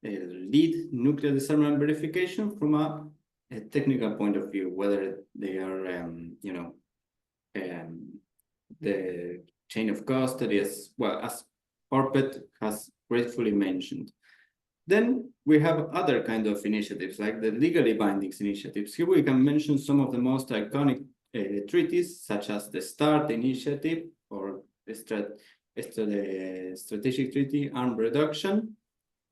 lead nuclear disarmament verification from a technical point of view, whether they are, the chain of custody, as well as Orpet has gratefully mentioned. Then we have other kind of initiatives, like the legally binding initiatives. Here we can mention some of the most iconic treaties, such as the START initiative or the Strategic Treaty Arm Reduction,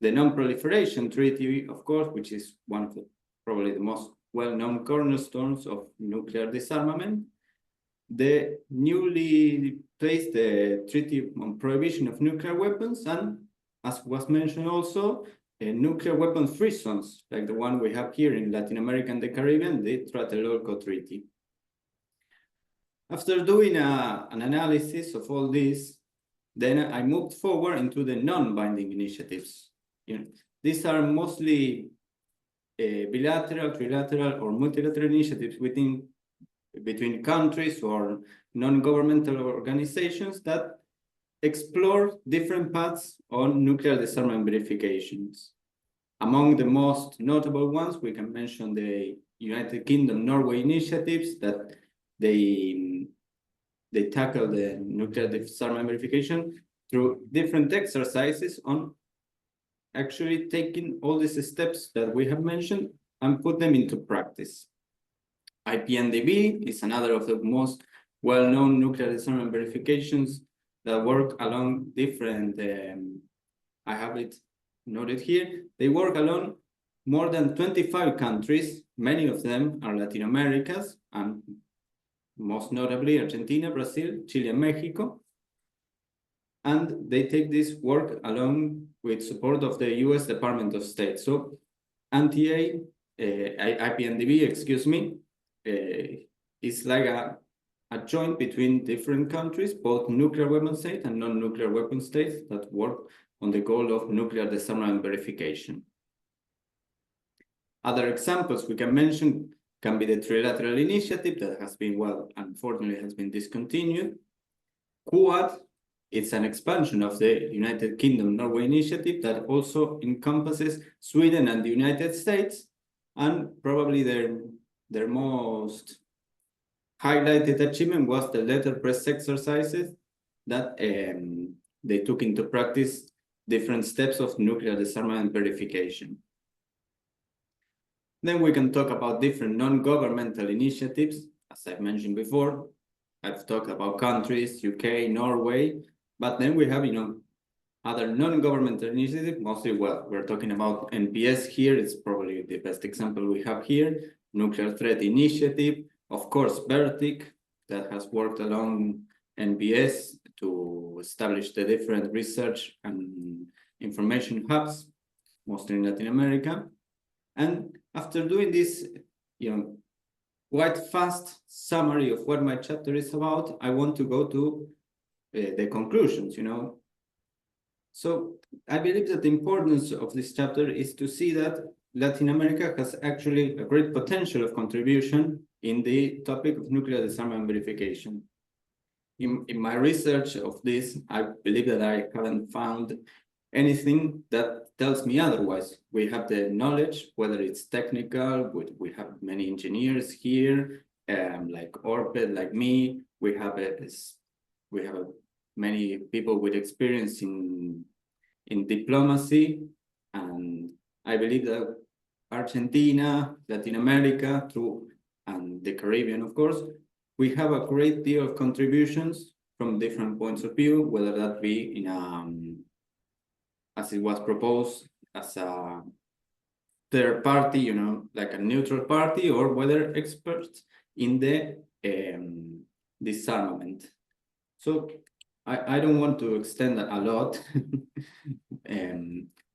the Non-Proliferation Treaty, of course, which is one of probably the most well-known cornerstones of nuclear disarmament, the newly placed Treaty on Prohibition of Nuclear Weapons, and, as was mentioned also, nuclear weapon-free zones, like the one we have here in Latin America and the Caribbean, the Tlatelolco Treaty. After doing an analysis of all this, then I moved forward into the non-binding initiatives. These are mostly bilateral, trilateral, or multilateral initiatives within between countries or non-governmental organizations that explore different paths on nuclear disarmament verifications. Among the most notable ones, we can mention the United Kingdom, Norway initiatives that they tackle the nuclear disarmament verification through different exercises on actually taking all these steps that we have mentioned and put them into practice. IPNDB is another of the most well-known nuclear disarmament verifications that work along different, I have it noted here, they work along more than 25 countries, many of them are Latin Americas, and most notably Argentina, Brazil, Chile, and Mexico. And they take this work along with support of the US Department of State. So IPNDB, excuse me, is like a joint between different countries, both nuclear weapon states and non-nuclear weapon states that work on the goal of nuclear disarmament verification. Other examples we can mention can be the Trilateral Initiative that has been, well, unfortunately has been discontinued. Quad, it's an expansion of the United Kingdom Norway initiative that also encompasses Sweden and the United States, and probably their most highlighted achievement was the letterpress exercises that they took into practice different steps of nuclear disarmament verification. Then we can talk about different non-governmental initiatives. As I've mentioned before, I've talked about countries, UK, Norway, but then we have, other non-governmental initiatives, mostly, well, we're talking about NPS here, it's probably the best example we have here, Nuclear Threat Initiative, of course, VERTIC, that has worked along NPS to establish the different research and information hubs, mostly in Latin America. And after doing this, quite fast summary of what my chapter is about, I want to go to the conclusions, So I believe that the importance of this chapter is to see that Latin America has actually a great potential of contribution in the topic of nuclear disarmament verification. In my research of this, I believe that I haven't found anything that tells me otherwise. We have the knowledge, whether it's technical, we have many engineers here, like Orped, like me. We have many people with experience in diplomacy, and I believe that Argentina, Latin America, and the Caribbean, of course, we have a great deal of contributions from different points of view, whether that be in as it was proposed as a third party, like a neutral party, or whether experts in the disarmament. So I don't want to extend a lot,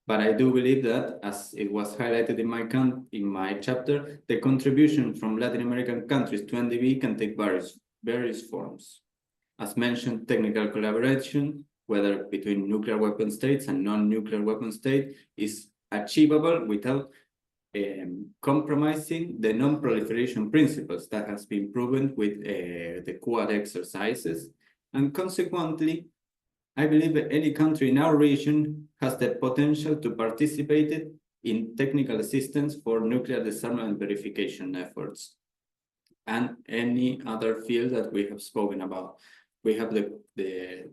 but I do believe that, as it was highlighted in my chapter, the contribution from Latin American countries to NDV can take various forms. As mentioned, technical collaboration, whether between nuclear weapon states and non-nuclear weapon states, is achievable without compromising the non-proliferation principles that has been proven with the Quad exercises. And consequently, I believe that any country in our region has the potential to participate in technical assistance for nuclear disarmament verification efforts and any other field that we have spoken about. We have the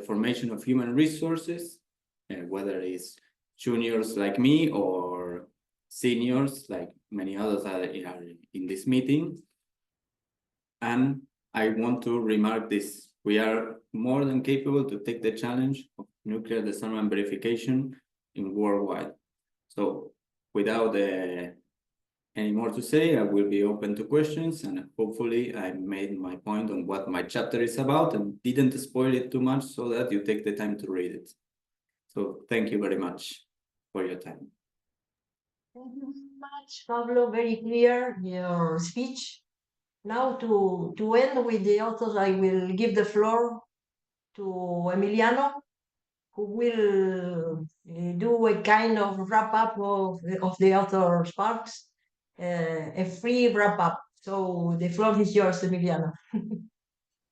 formation of human resources, whether it's juniors like me or seniors like many others are in this meeting. And I want to remark this. We are more than capable to take the challenge of nuclear disarmament verification in worldwide. So without any more to say, I will be open to questions, and hopefully I made my point on what my chapter is about and didn't spoil it too much so that you take the time to read it. So thank you very much for your time. Thank you very much, Pablo. Very clear, your speech. Now to end with the authors, I will give the floor to Emiliano, who will do a kind of wrap up of the author's parts, a free wrap up. So the floor is yours, Emiliano.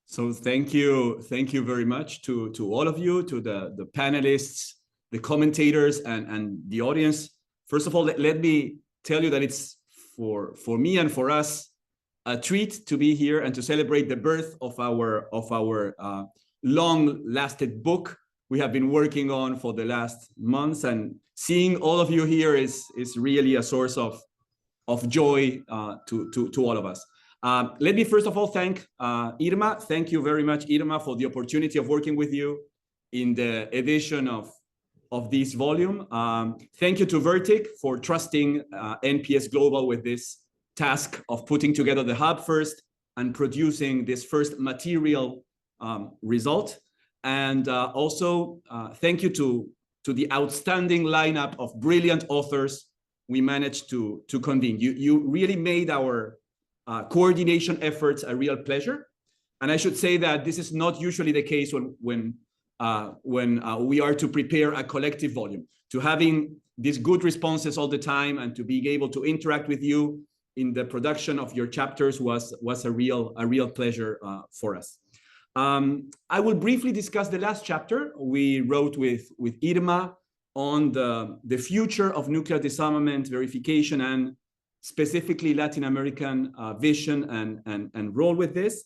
So thank you very much to all of you, to the panelists, the commentators, and the audience. First of all, let me tell you that it's for me and for us a treat to be here and to celebrate the birth of our long-lasted book we have been working on for the last months, and seeing all of you here is really a source of joy to all of us. Let me first of all thank Irma. Thank you very much, Irma, for the opportunity of working with you in the edition of this volume. Thank you to Vertic for trusting NPS Global with this task of putting together the hub first and producing this first material result. And also thank you to the outstanding lineup of brilliant authors we managed to convene. You really made our coordination efforts a real pleasure. And I should say that this is not usually the case when we are to prepare a collective volume. To having these good responses all the time and to being able to interact with you in the production of your chapters was a real pleasure for us. I will briefly discuss the last chapter we wrote with Irma on the future of nuclear disarmament verification and specifically Latin American vision and role with this.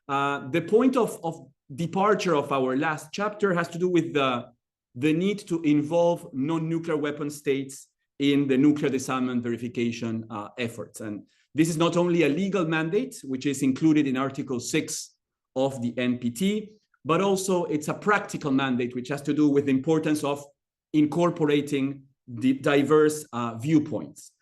The point of departure of our last chapter has to do with the need to involve non-nuclear weapon states in the nuclear disarmament verification efforts. And this is not only a legal mandate, which is included in Article 6 of the NPT, but also it's a practical mandate, which has to do with the importance of incorporating the diverse viewpoints.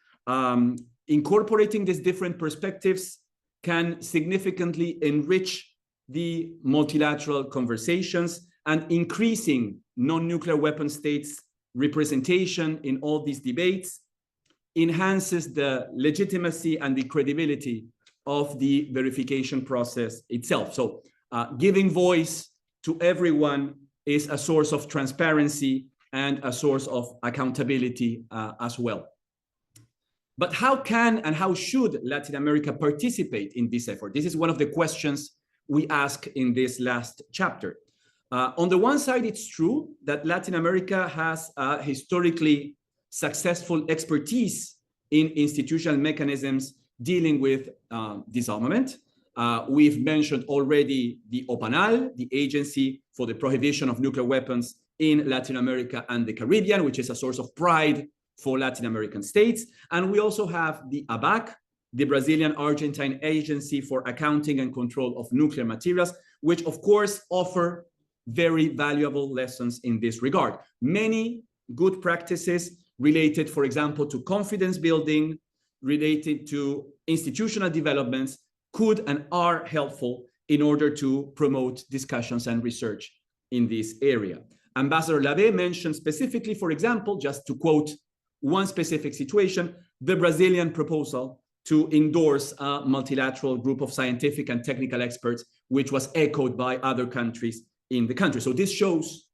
Incorporating these different perspectives can significantly enrich the multilateral conversations, and increasing non-nuclear weapon states' representation in all these debates enhances the legitimacy and the credibility of the verification process itself. So giving voice to everyone is a source of transparency and a source of accountability as well. But how can and how should Latin America participate in this effort? This is one of the questions we ask in this last chapter. On the one side, it's true that Latin America has a historically successful expertise in institutional mechanisms dealing with disarmament. We've mentioned already the OPANAL, the Agency for the Prohibition of Nuclear Weapons in Latin America and the Caribbean, which is a source of pride for Latin American states. And we also have the ABAC, the Brazilian-Argentine Agency for Accounting and Control of Nuclear Materials, which of course offer very valuable lessons in this regard. Many good practices related, for example, to confidence building, related to institutional developments, could and are helpful in order to promote discussions and research in this area. Ambassador Lave mentioned specifically, for example, just to quote one specific situation, the Brazilian proposal to endorse a multilateral group of scientific and technical experts, which was echoed by other countries in the country. So this shows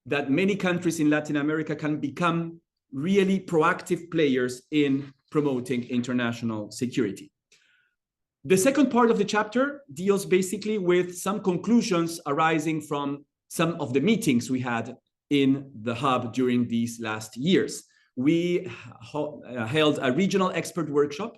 that many countries in Latin America can become really proactive players in promoting international security. The second part of the chapter deals basically with some conclusions arising from some of the meetings we had in the hub during these last years. We held a regional expert workshop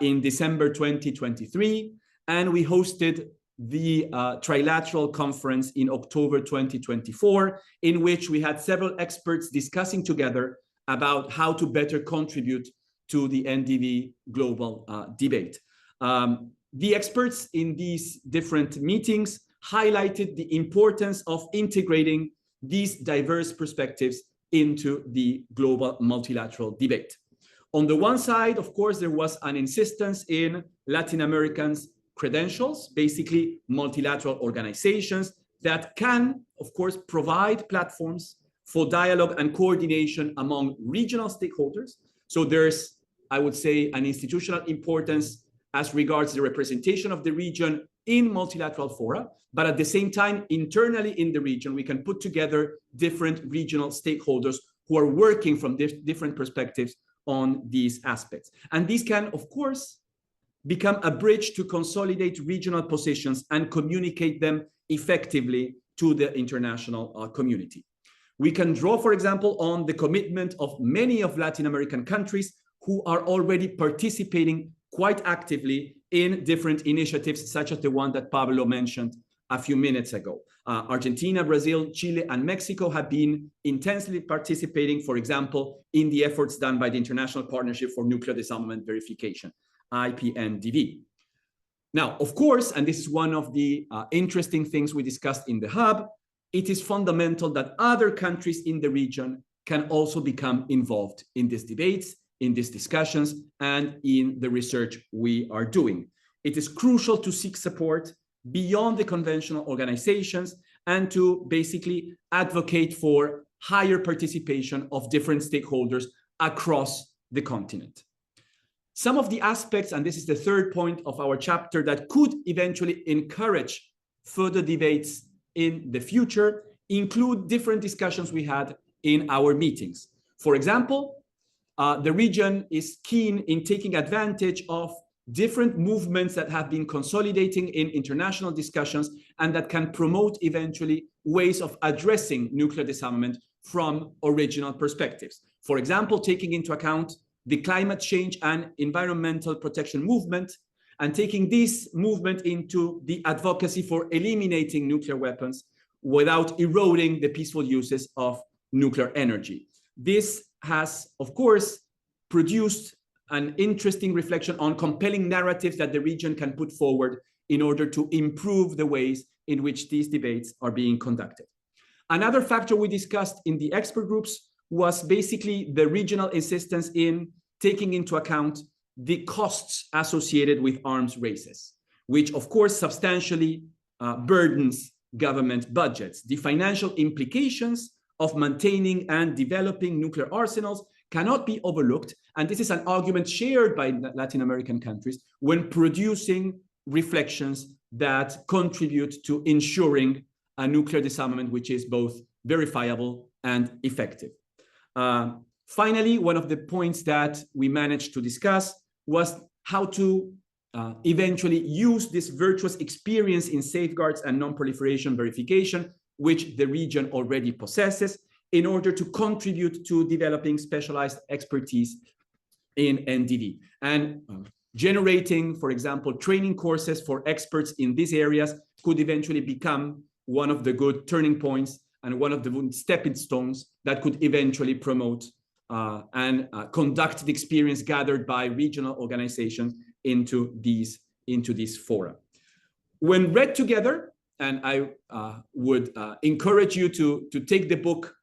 in December 2023, and we hosted the trilateral conference in October 2024, in which we had several experts discussing together about how to better contribute to the NDV global debate. The experts in these different meetings highlighted the importance of integrating these diverse perspectives into the global multilateral debate. On the one side, of course, there was an insistence in Latin Americans' credentials, basically multilateral organizations that can, of course, provide platforms for dialogue and coordination among regional stakeholders. So there's, I would say, an institutional importance as regards the representation of the region in multilateral fora, but at the same time, internally in the region, we can put together different regional stakeholders who are working from different perspectives on these aspects. And these can, of course, become a bridge to consolidate regional positions and communicate them effectively to the international community. We can draw, for example, on the commitment of many of Latin American countries who are already participating quite actively in different initiatives, such as the one that Pablo mentioned a few minutes ago. Argentina, Brazil, Chile, and Mexico have been intensely participating, for example, in the efforts done by the International Partnership for Nuclear Disarmament Verification, IPNDV. Now, of course, and this is one of the interesting things we discussed in the hub, it is fundamental that other countries in the region can also become involved in these debates, in these discussions, and in the research we are doing. It is crucial to seek support beyond the conventional organizations and to basically advocate for higher participation of different stakeholders across the continent. Some of the aspects, and this is the third point of our chapter, that could eventually encourage further debates in the future include different discussions we had in our meetings. For example, the region is keen in taking advantage of different movements that have been consolidating in international discussions and that can promote eventually ways of addressing nuclear disarmament from original perspectives. For example, taking into account the climate change and environmental protection movement and taking this movement into the advocacy for eliminating nuclear weapons without eroding the peaceful uses of nuclear energy. This has, of course, produced an interesting reflection on compelling narratives that the region can put forward in order to improve the ways in which these debates are being conducted. Another factor we discussed in the expert groups was basically the regional insistence in taking into account the costs associated with arms races, which of course substantially burdens government budgets. The financial implications of maintaining and developing nuclear arsenals cannot be overlooked, and this is an argument shared by Latin American countries when producing reflections that contribute to ensuring a nuclear disarmament which is both verifiable and effective. Finally, one of the points that we managed to discuss was how to eventually use this virtuous experience in safeguards and non-proliferation verification, which the region already possesses, in order to contribute to developing specialized expertise in NDV and generating, for example, training courses for experts in these areas could eventually become one of the good turning points and one of the stepping stones that could eventually promote and conduct the experience gathered by regional organizations into these fora. When read together, and I would encourage you to take the book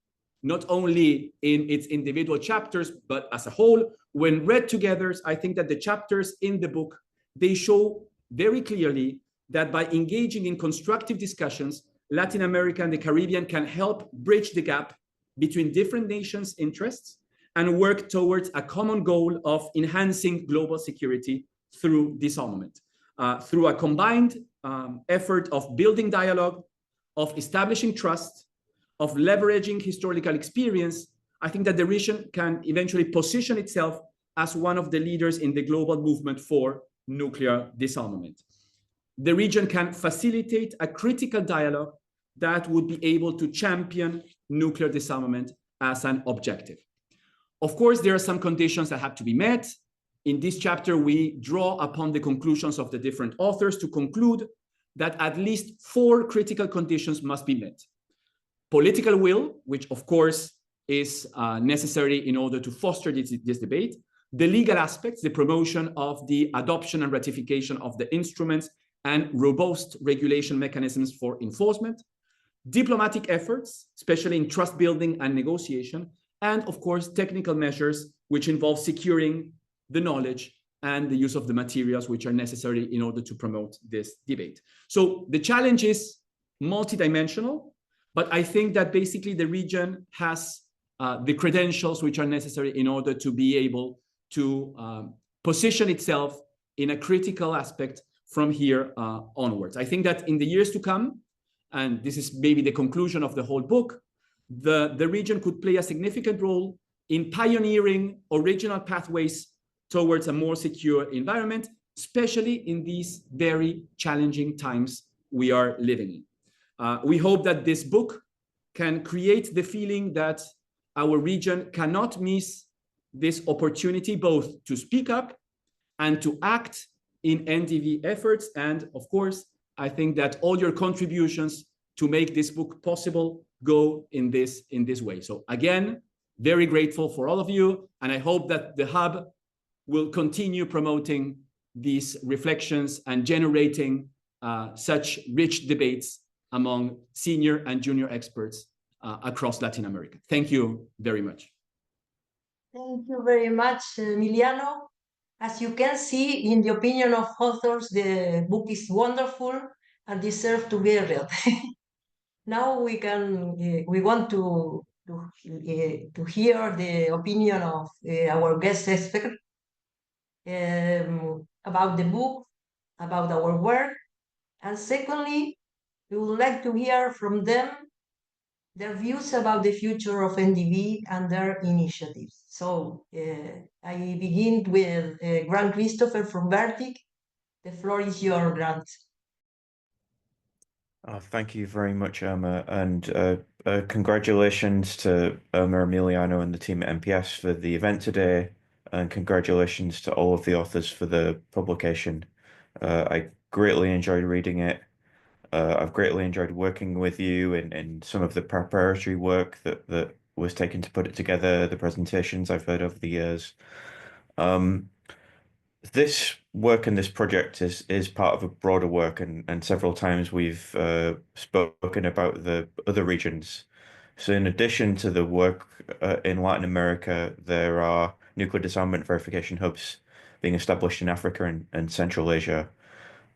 not only in its individual chapters, but as a whole, when read together, I think that the chapters in the book, they show very clearly that by engaging in constructive discussions, Latin America and the Caribbean can help bridge the gap between different nations' interests and work towards a common goal of enhancing global security through disarmament, through a combined effort of building dialogue, of establishing trust, of leveraging historical experience. I think that the region can eventually position itself as one of the leaders in the global movement for nuclear disarmament. The region can facilitate a critical dialogue that would be able to champion nuclear disarmament as an objective. Of course, there are some conditions that have to be met. In this chapter, we draw upon the conclusions of the different authors to conclude that at least 4 critical conditions must be met. Political will, which of course is necessary in order to foster this debate. The legal aspects, the promotion of the adoption and ratification of the instruments and robust regulation mechanisms for enforcement. Diplomatic efforts, especially in trust building and negotiation. And of course, technical measures, which involve securing the knowledge and the use of the materials which are necessary in order to promote this debate. So the challenge is multidimensional, but I think that basically the region has the credentials which are necessary in order to be able to position itself in a critical aspect from here onwards. I think that in the years to come, and this is maybe the conclusion of the whole book, the region could play a significant role in pioneering original pathways towards a more secure environment especially in these very challenging times we are living in. We hope that this book can create the feeling that our region cannot miss this opportunity both to speak up and to act in NDV efforts. And of course, I think that all your contributions to make this book possible go in this way. So again, very grateful for all of you. And I hope that the Hub will continue promoting these reflections and generating such rich debates among senior and junior experts across Latin America. Thank you very much. Thank you very much, Emiliano. As you can see, in the opinion of authors, the book is wonderful and deserves to be read. Now we want to hear the opinion of our guest expert about the book, about our work, and secondly, we would like to hear from them their views about the future of NDV and their initiatives. So I begin with Grant Christopher from Vertic. The floor is yours, Grant. Thank you very much, Irma, and congratulations to Irma, Emiliano, and the team at MPS for the event today, and congratulations to all of the authors for the publication. I greatly enjoyed reading it. I've greatly enjoyed working with you in some of the preparatory work that was taken to put it together, the presentations I've heard over the years. This work and this project is part of a broader work, and several times we've spoken about the other regions. So in addition to the work in Latin America, there are nuclear disarmament verification hubs being established in Africa and Central Asia.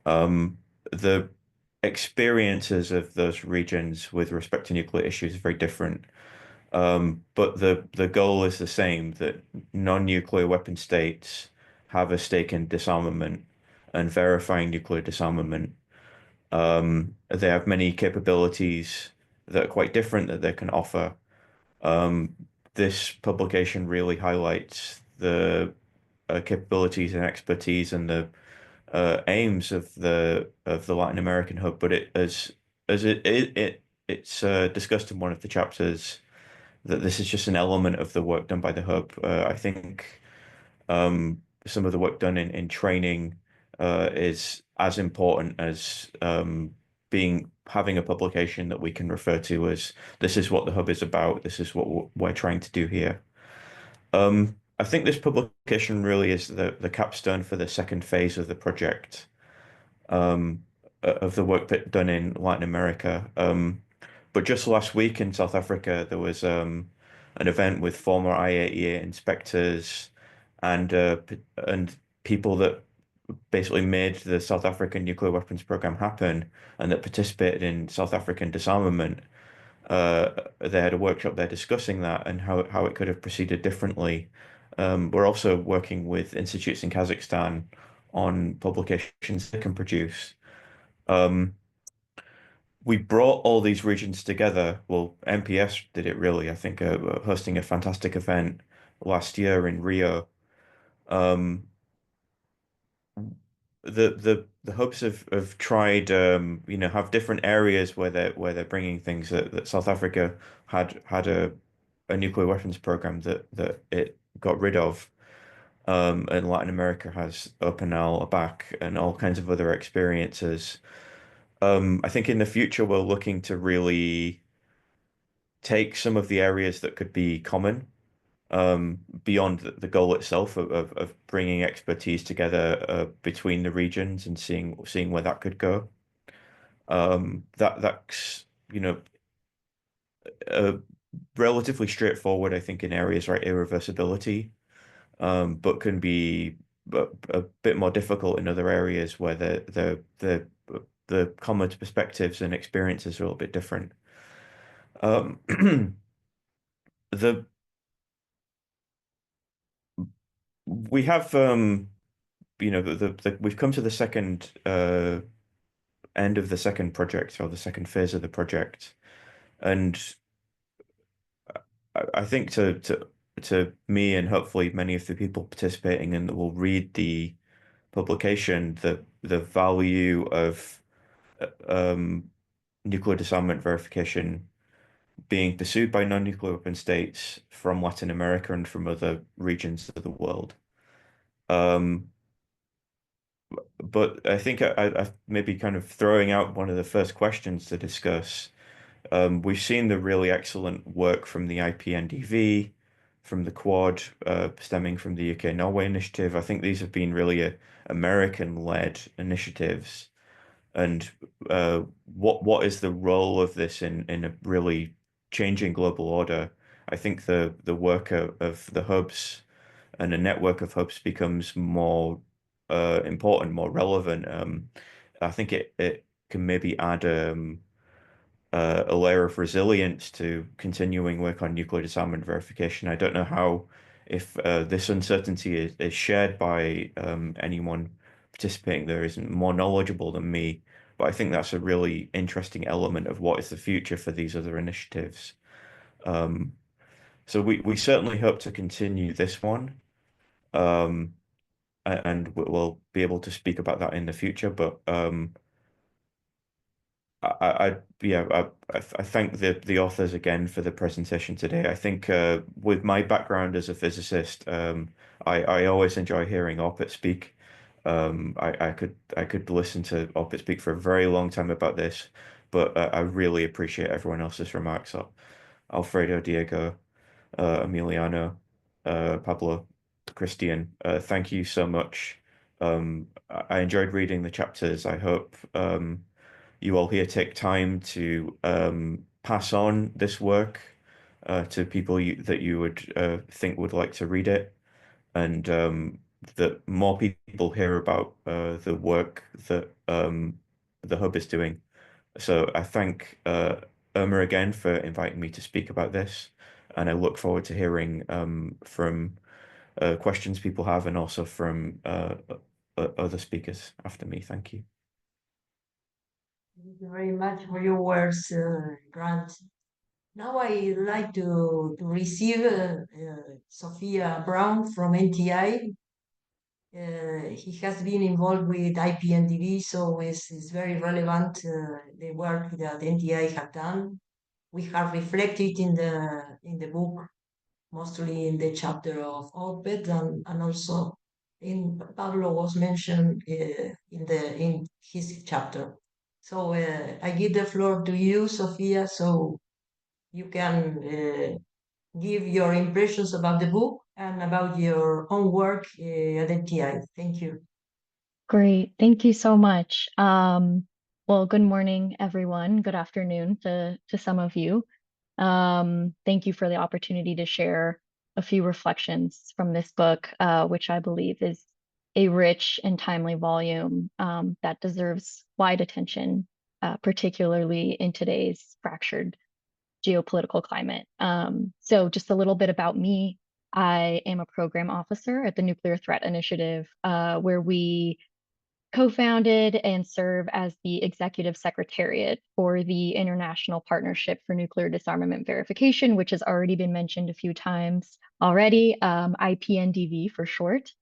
The experiences of those regions with respect to nuclear issues are very different. But the goal is the same, that non-nuclear weapon states have a stake in disarmament and verifying nuclear disarmament. They have many capabilities that are quite different that they can offer. This publication really highlights the capabilities and expertise and the aims of the Latin American hub, but it's discussed in one of the chapters that this is just an element of the work done by the hub. I think some of the work done in training is as important as having a publication that we can refer to as this is what the hub is about, this is what we're trying to do here. I think this publication really is the capstone for the second phase of the project, of the work done in Latin America. But just last week in South Africa, there was an event with former IAEA inspectors and people that basically made the South African nuclear weapons program happen and that participated in South African disarmament. They had a workshop there discussing that and how it could have proceeded differently. We're also working with institutes in Kazakhstan on publications they can produce. We brought all these regions together. Well, MPS did it really, I think, hosting a fantastic event last year in Rio. The hubs have tried have different areas where they're bringing things that South Africa had a nuclear weapons program that it got rid of, and Latin America has OpenAL, ABAC, and all kinds of other experiences. I think in the future we're looking to really take some of the areas that could be common, beyond the goal itself of bringing expertise together between the regions and seeing where that could go. That's relatively straightforward, I think, in areas like irreversibility, but can be a bit more difficult in other areas where the common perspectives and experiences are a little bit different. We have we've come to the second end of the second project, or the second phase of the project, and I think to me and hopefully many of the people participating and that will read the publication, the value of nuclear disarmament verification being pursued by non-nuclear weapon states from Latin America and from other regions of the world. But I think I maybe kind of throwing out one of the first questions to discuss. We've seen the really excellent work from the IPNDV, from the Quad, stemming from the UK-Norway initiative. I think these have been really American-led initiatives. And what is the role of this in a really changing global order? I think the work of the hubs and a network of hubs becomes more important, more relevant. I think it can maybe add a layer of resilience to continuing work on nuclear disarmament verification. I don't know how, if this uncertainty is shared by anyone participating there isn't more knowledgeable than me, but I think that's a really interesting element of what is the future for these other initiatives. So we certainly hope to continue this one, and we'll be able to speak about that in the future. But I thank the authors again for the presentation today. I think with my background as a physicist, I always enjoy hearing Opit speak. I could listen to Opit speak for a very long time about this, but I really appreciate everyone else's remarks. Alfredo, Diego, Emiliano, Pablo, Christian, thank you so much. I enjoyed reading the chapters. I hope you all here take time to pass on this work to people that you would think would like to read it, and that more people hear about the work that the Hub is doing. So I thank Irma again for inviting me to speak about this, and I look forward to hearing from questions people have and also from other speakers after me. Thank you. Thank you very much for your words, Grant. Now I'd like to receive Sophia Brown from NTI. He has been involved with IPNDV, so it's very relevant, the work that NTI have done. We have reflected in the book, mostly in the chapter of Opet, and also in Pablo was mentioned in his chapter. So I give the floor to you, Sophia, so you can give your impressions about the book and about your own work at NTI. Thank you. Great. Thank you so much. Well, good morning, everyone. Good afternoon to some of you. Thank you for the opportunity to share a few reflections from this book, which I believe is a rich and timely volume that deserves wide attention, particularly in today's fractured geopolitical climate. So just a little bit about me. I am a program officer at the Nuclear Threat Initiative, where we co-founded and serve as the executive secretariat for the International Partnership for Nuclear Disarmament Verification, which has already been mentioned a few times already, IPNDV for short.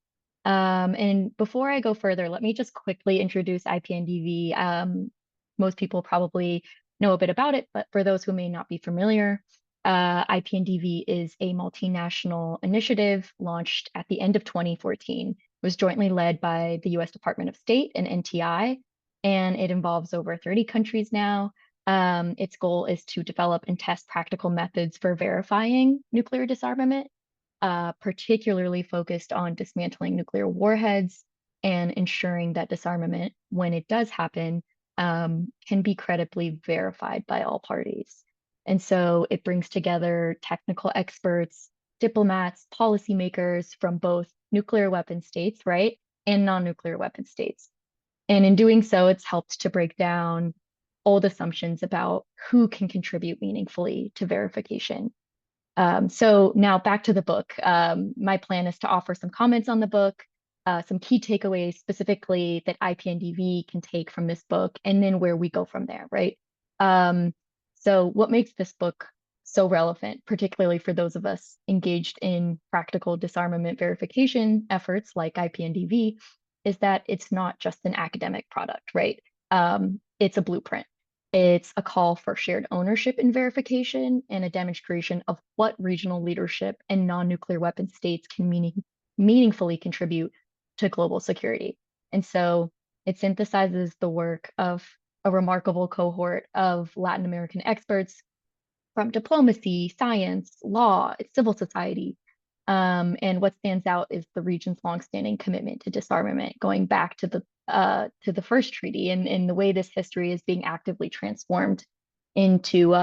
And before I go further, let me just quickly introduce IPNDV. Most people probably know a bit about it, but for those who may not be familiar, IPNDV is a multinational initiative launched at the end of 2014. It was jointly led by the US Department of State and NTI, and it involves over 30 countries now. Its goal is to develop and test practical methods for verifying nuclear disarmament, particularly focused on dismantling nuclear warheads and ensuring that disarmament, when it does happen, can be credibly verified by all parties. And so it brings together technical experts, diplomats, policymakers from both nuclear weapon states, right, and non-nuclear weapon states. And in doing so, it's helped to break down old assumptions about who can contribute meaningfully to verification. So now back to the book. My plan is to offer some comments on the book, some key takeaways specifically that IPNDV can take from this book, and then where we go from there, right? So what makes this book so relevant, particularly for those of us engaged in practical disarmament verification efforts like IPNDV, is that it's not just an academic product, right? It's a blueprint. It's a call for shared ownership and verification and a demonstration of what regional leadership and non-nuclear weapon states can meaningfully contribute to global security. And so it synthesizes the work of a remarkable cohort of Latin American experts from diplomacy, science, law, civil society. And what stands out is the region's longstanding commitment to disarmament, going back to the first treaty, and the way this history is being actively transformed into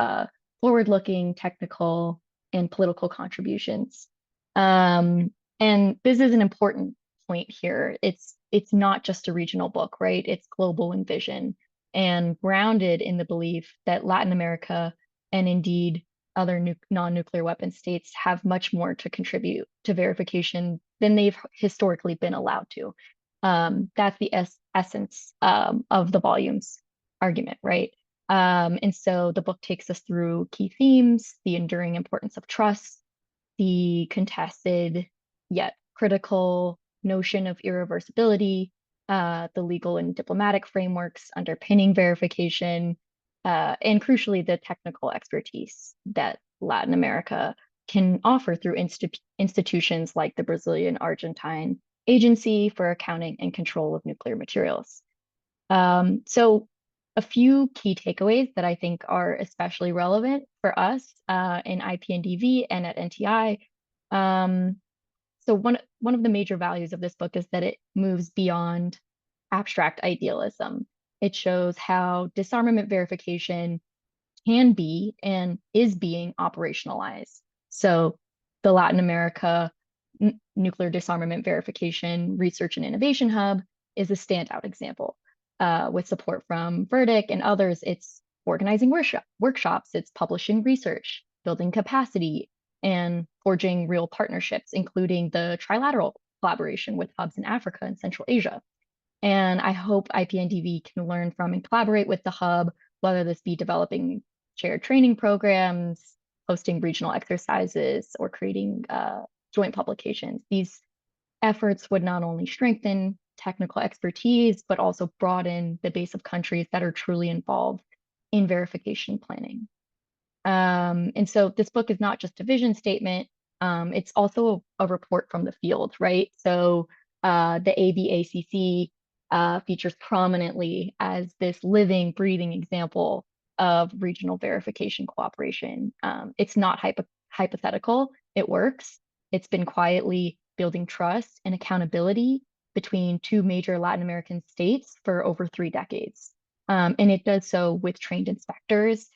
forward-looking technical and political contributions. And this is an important point here. It's not just a regional book, right? It's global in vision and grounded in the belief that Latin America and indeed other non-nuclear weapon states have much more to contribute to verification than they've historically been allowed to. That's the essence of the volume's argument, right? And so the book takes us through key themes, the enduring importance of trust, the contested yet critical notion of irreversibility, the legal and diplomatic frameworks underpinning verification, and crucially, the technical expertise that Latin America can offer through institutions like the Brazilian-Argentine Agency for Accounting and Control of Nuclear Materials. So a few key takeaways that I think are especially relevant for us in IPNDV and at NTI. So one of the major values of this book is that it moves beyond abstract idealism. It shows how disarmament verification can be and is being operationalized. So the Latin America Nuclear Disarmament Verification Research and Innovation Hub is a standout example. With support from Verdict and others, it's organizing workshops, it's publishing research, building capacity, and forging real partnerships, including the trilateral collaboration with hubs in Africa and Central Asia. And I hope IPNDV can learn from and collaborate with the hub, whether this be developing shared training programs, hosting regional exercises, or creating joint publications. These efforts would not only strengthen technical expertise, but also broaden the base of countries that are truly involved in verification planning. And so this book is not just a vision statement, it's also a report from the field, right? So the ABACC features prominently as this living, breathing example of regional verification cooperation. It's not hypothetical, it works. It's been quietly building trust and accountability between two major Latin American states for over 3 decades. And it does so with trained inspectors,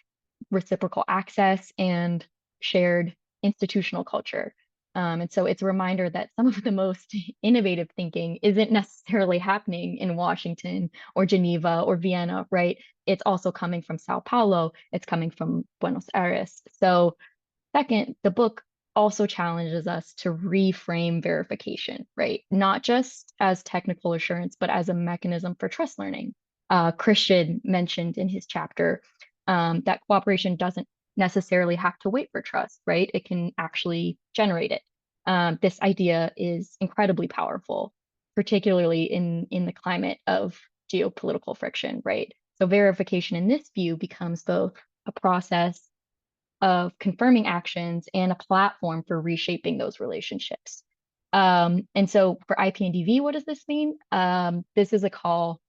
reciprocal access, and shared institutional culture. And so it's a reminder that some of the most innovative thinking isn't necessarily happening in Washington or Geneva or Vienna, right? It's also coming from Sao Paulo, it's coming from Buenos Aires. So second, the book also challenges us to reframe verification, right? Not just as technical assurance, but as a mechanism for trust learning. Christian mentioned in his chapter that cooperation doesn't necessarily have to wait for trust, right? It can actually generate it. This idea is incredibly powerful, particularly in the climate of geopolitical friction, right? So verification in this view becomes both a process of confirming actions and a platform for reshaping those relationships. And so for IPNDV, what does this mean? This is a call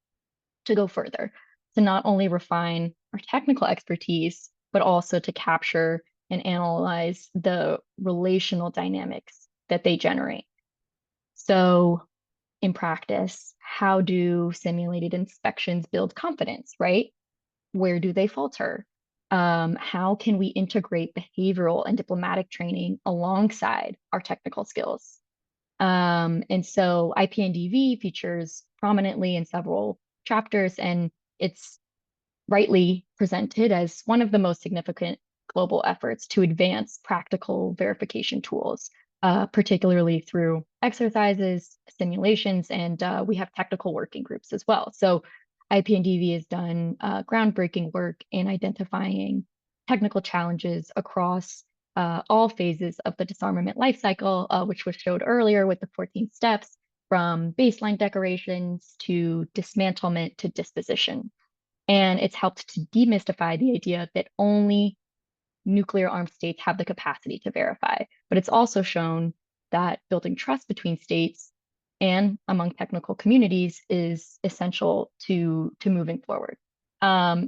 to go further, to not only refine our technical expertise, but also to capture and analyze the relational dynamics that they generate. So in practice, how do simulated inspections build confidence, right? Where do they falter? How can we integrate behavioral and diplomatic training alongside our technical skills? And so IPNDV features prominently in several chapters, and it's rightly presented as one of the most significant global efforts to advance practical verification tools, particularly through exercises, simulations, and we have technical working groups as well. So IPNDV has done groundbreaking work in identifying technical challenges across all phases of the disarmament lifecycle, which was showed earlier with the 14 steps, from baseline decorations to dismantlement to disposition. And it's helped to demystify the idea that only nuclear armed states have the capacity to verify. But it's also shown that building trust between states and among technical communities is essential to moving forward.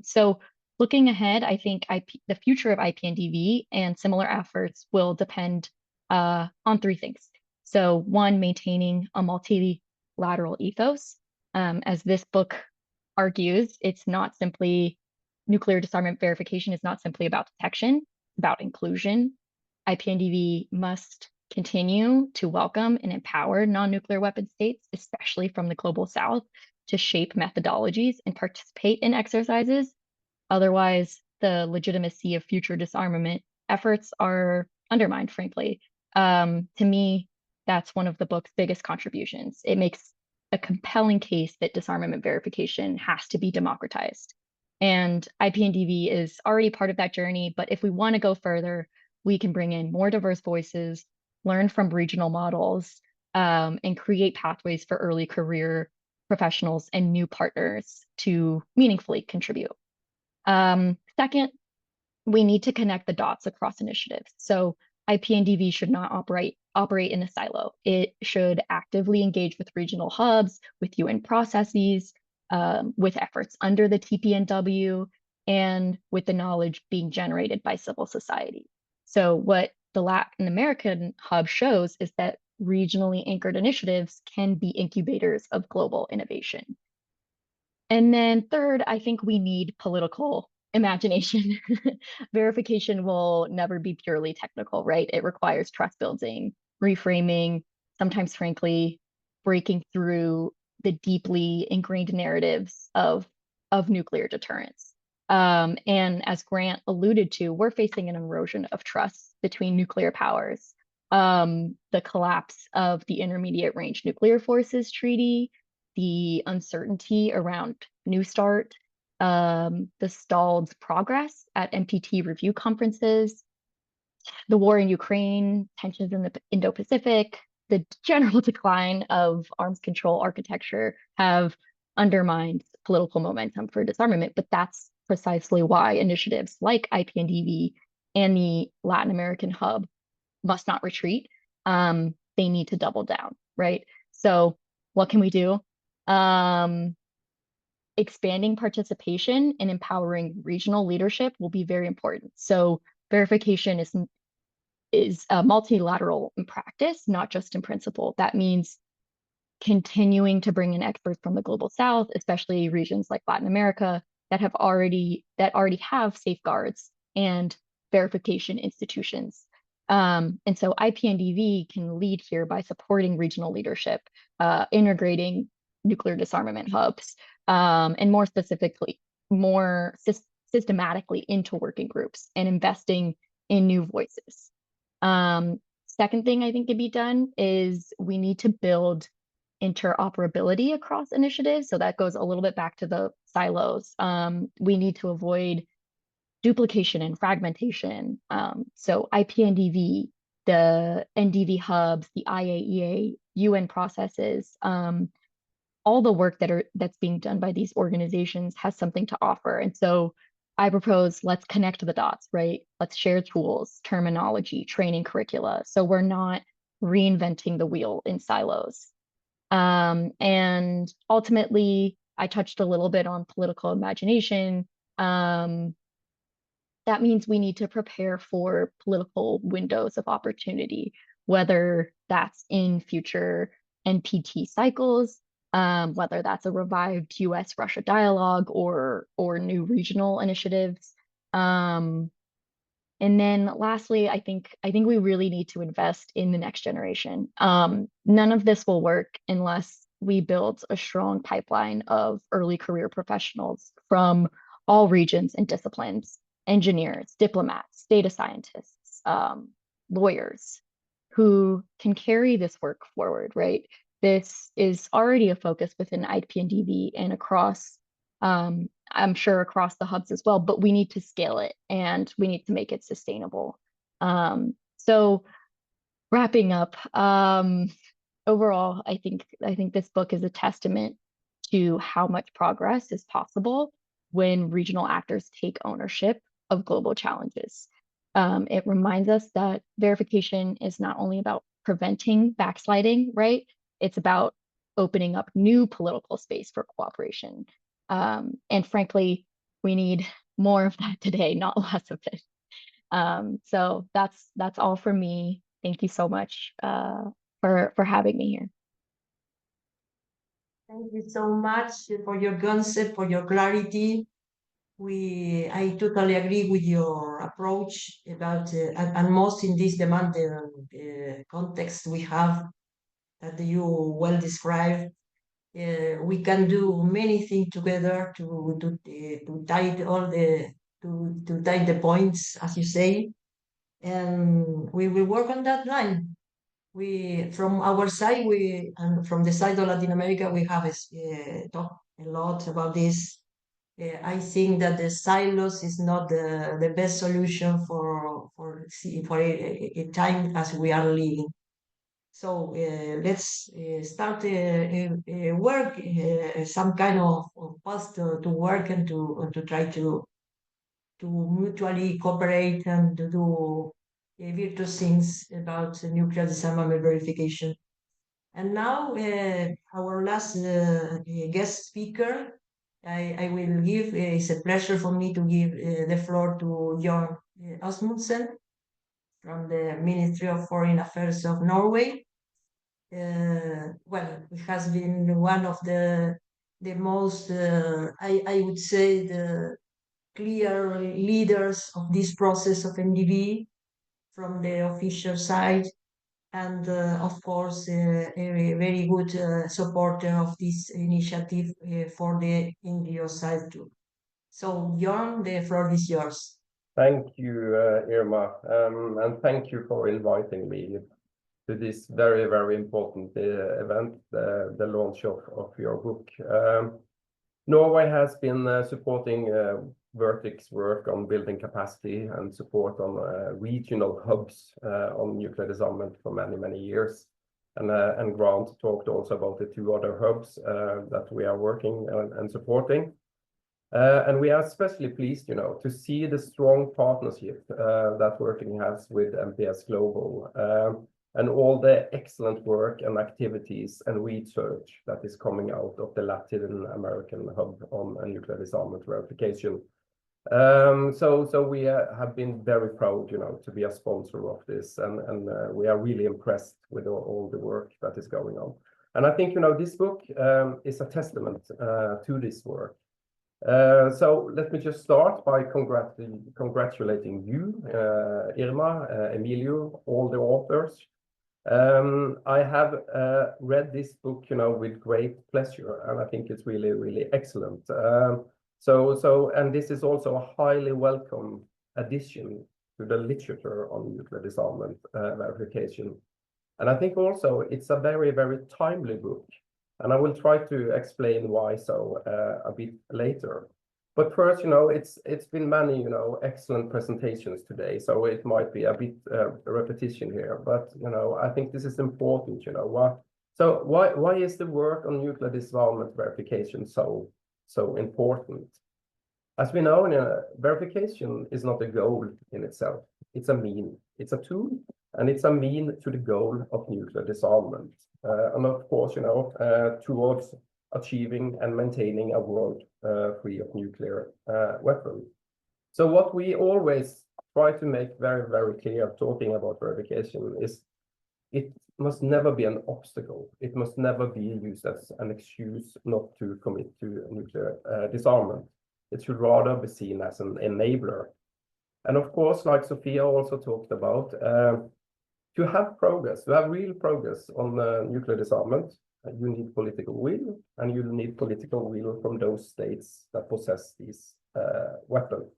So looking ahead, I think the future of IPNDV and similar efforts will depend on three things. So one, maintaining a multilateral ethos. As this book argues, it's not simply nuclear disarmament verification is not simply about detection, it's about inclusion. IPNDV must continue to welcome and empower non-nuclear weapon states, especially from the global south, to shape methodologies and participate in exercises. Otherwise, the legitimacy of future disarmament efforts are undermined, frankly. To me, that's one of the book's biggest contributions. It makes a compelling case that disarmament verification has to be democratized. And IPNDV is already part of that journey, but if we want to go further, we can bring in more diverse voices, learn from regional models, and create pathways for early career professionals and new partners to meaningfully contribute. Second, we need to connect the dots across initiatives. So IPNDV should not operate in a silo. It should actively engage with regional hubs, with UN processes, with efforts under the TPNW, and with the knowledge being generated by civil society. So what the Latin American hub shows is that regionally anchored initiatives can be incubators of global innovation. And then third, I think we need political imagination. Verification will never be purely technical, right? It requires trust building, reframing, sometimes frankly, breaking through the deeply ingrained narratives of nuclear deterrence. And as Grant alluded to, we're facing an erosion of trust between nuclear powers. The collapse of the Intermediate Range Nuclear Forces Treaty, the uncertainty around New START, the stalled progress at NPT review conferences, the war in Ukraine, tensions in the Indo-Pacific, the general decline of arms control architecture have undermined political momentum for disarmament. But that's precisely why initiatives like IPNDV and the Latin American hub must not retreat. They need to double down, right? So what can we do? Expanding participation and empowering regional leadership will be very important. So verification is a multilateral in practice, not just in principle. That means continuing to bring in experts from the global south, especially regions like Latin America that already have safeguards and verification institutions. And so IPNDV can lead here by supporting regional leadership, integrating nuclear disarmament hubs, and more specifically, more systematically into working groups and investing in new voices. Second thing I think can be done is we need to build interoperability across initiatives. So that goes a little bit back to the silos. We need to avoid duplication and fragmentation. So IPNDV, the NDV hubs, the IAEA, UN processes, all the work that's being done by these organizations has something to offer. And so I propose let's connect the dots, right? Let's share tools, terminology, training curricula. So we're not reinventing the wheel in silos. And ultimately, I touched a little bit on political imagination. That means we need to prepare for political windows of opportunity, whether that's in future NPT cycles, whether that's a revived US-Russia dialogue or new regional initiatives. And then lastly, I think we really need to invest in the next generation. None of this will work unless we build a strong pipeline of early career professionals from all regions and disciplines, engineers, diplomats, data scientists, lawyers, who can carry this work forward, right? This is already a focus within IPNDV and across, I'm sure across the hubs as well, but we need to scale it and we need to make it sustainable. So wrapping up, overall, I think this book is a testament to how much progress is possible when regional actors take ownership of global challenges. It reminds us that verification is not only about preventing backsliding, right? It's about opening up new political space for cooperation. And frankly, we need more of that today, not less of it. So that's all for me. Thank you so much for having me here. Thank you so much for your concept, for your clarity. I totally agree with your approach about, and most in this demanding context we have that you well described. We can do many things together to tie all to tie the points, as you say, and we will work on that line. From our side, and from the side of Latin America, we have talked a lot about this. I think that the silos is not the best solution for a time as we are living. So let's start work, some kind of path to work and to try to mutually cooperate and to do virtuous things about nuclear disarmament verification. And now our last guest speaker, I will give, it's a pleasure for me to give the floor to Jon Asmundsen from the Ministry of Foreign Affairs of Norway. Well, it has been one of the most, I would say, the clear leaders of this process of NDV from the official side, and of course a very good supporter of this initiative for the NGO side too. So Jon, the floor is yours. Thank you, Irma, and thank you for inviting me to this very, very important event, the launch of your book. Norway has been supporting Vertic's work on building capacity and support on regional hubs on nuclear disarmament for many, many years. And Grant talked also about the two other hubs that we are working and supporting. And we are especially pleased, to see the strong partnership that Vertic has with MPS Global and all the excellent work and activities and research that is coming out of the Latin American hub on nuclear disarmament verification. So we have been very proud, to be a sponsor of this, and we are really impressed with all the work that is going on. And I think, this book is a testament to this work. So let me just start by congratulating you, Irma, Emilio, all the authors. I have read this book, with great pleasure, and I think it's really, really excellent. And this is also a highly welcome addition to the literature on nuclear disarmament verification. And I think also it's a very, very timely book. And I will try to explain why so a bit later. But first, it's been many, excellent presentations today, so it might be a bit repetition here. But I think this is important. So why is the work on nuclear disarmament verification so important? As we know, verification is not a goal in itself. It's a mean. It's a tool, and it's a mean to the goal of nuclear disarmament. And of course, towards achieving and maintaining a world free of nuclear weapons. So what we always try to make very, very clear talking about verification is it must never be an obstacle. It must never be used as an excuse not to commit to nuclear disarmament. It should rather be seen as an enabler. And of course, like Sophia also talked about, to have progress, to have real progress on nuclear disarmament, you need political will, and you need political will from those states that possess these weapons.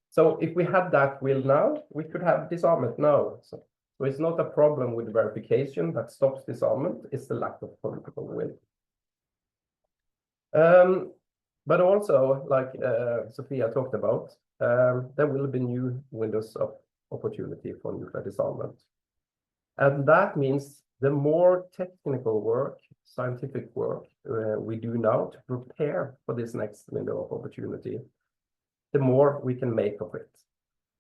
So if we had that will now, we could have disarmament now. So it's not a problem with verification that stops disarmament, it's the lack of political will. But also, like Sophia talked about, there will be new windows of opportunity for nuclear disarmament. And that means the more technical work, scientific work we do now to prepare for this next window of opportunity, the more we can make of it.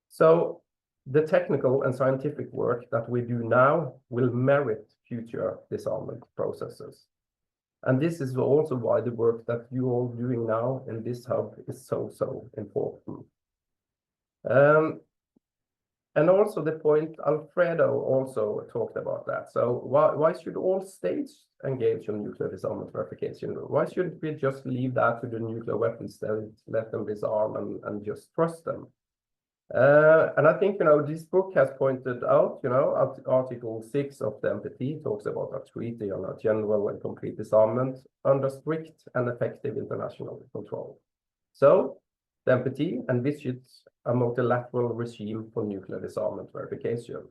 So the technical and scientific work that we do now will merit future disarmament processes. And this is also why the work that you all doing now in this hub is so important. And also the point Alfredo also talked about that. So why should all states engage in nuclear disarmament verification? Why shouldn't we just leave that to the nuclear weapons states, let them disarm and just trust them? And I think, this book has pointed out, Article 6 of the NPT talks about a treaty on a general and complete disarmament under strict and effective international control. So the NPT envisages a multilateral regime for nuclear disarmament verification.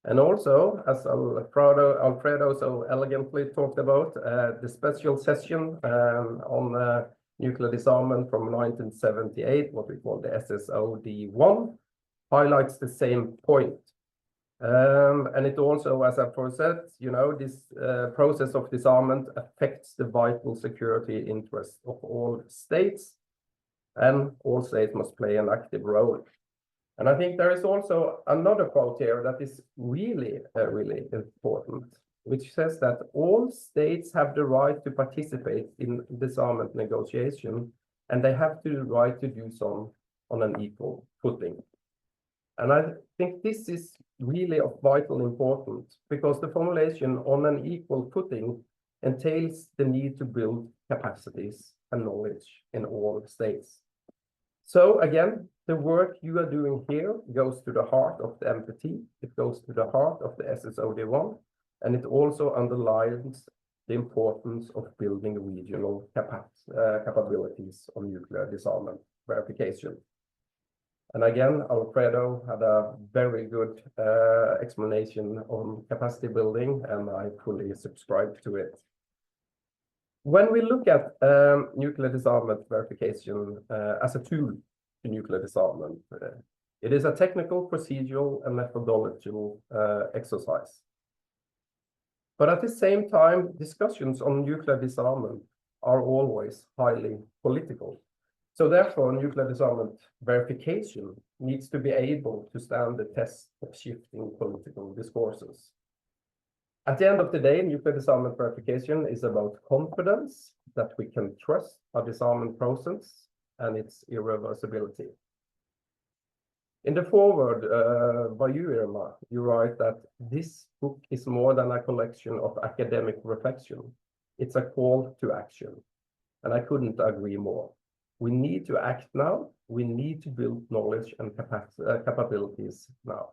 And also, as Alfredo so elegantly talked about, the special session on nuclear disarmament from 1978, what we call the SSOD1, highlights the same point. And it also, as I've said, this process of disarmament affects the vital security interests of all states, and all states must play an active role. And I think there is also another quote here that is really important, which says that all states have the right to participate in disarmament negotiation, and they have the right to do so on an equal footing. And I think this is really of vital importance, because the formulation on an equal footing entails the need to build capacities and knowledge in all states. So again, the work you are doing here goes to the heart of the NPT, it goes to the heart of the SSOD1, and it also underlines the importance of building regional capabilities on nuclear disarmament verification. And again, Alfredo had a very good explanation on capacity building, and I fully subscribe to it. When we look at nuclear disarmament verification as a tool to nuclear disarmament, it is a technical, procedural, and methodological exercise. But at the same time, discussions on nuclear disarmament are always highly political. So therefore, nuclear disarmament verification needs to be able to stand the test of shifting political discourses. At the end of the day, nuclear disarmament verification is about confidence that we can trust our disarmament process and its irreversibility. In the foreword by you, Irma, you write that this book is more than a collection of academic reflection. It's a call to action. And I couldn't agree more. We need to act now. We need to build knowledge and capabilities now.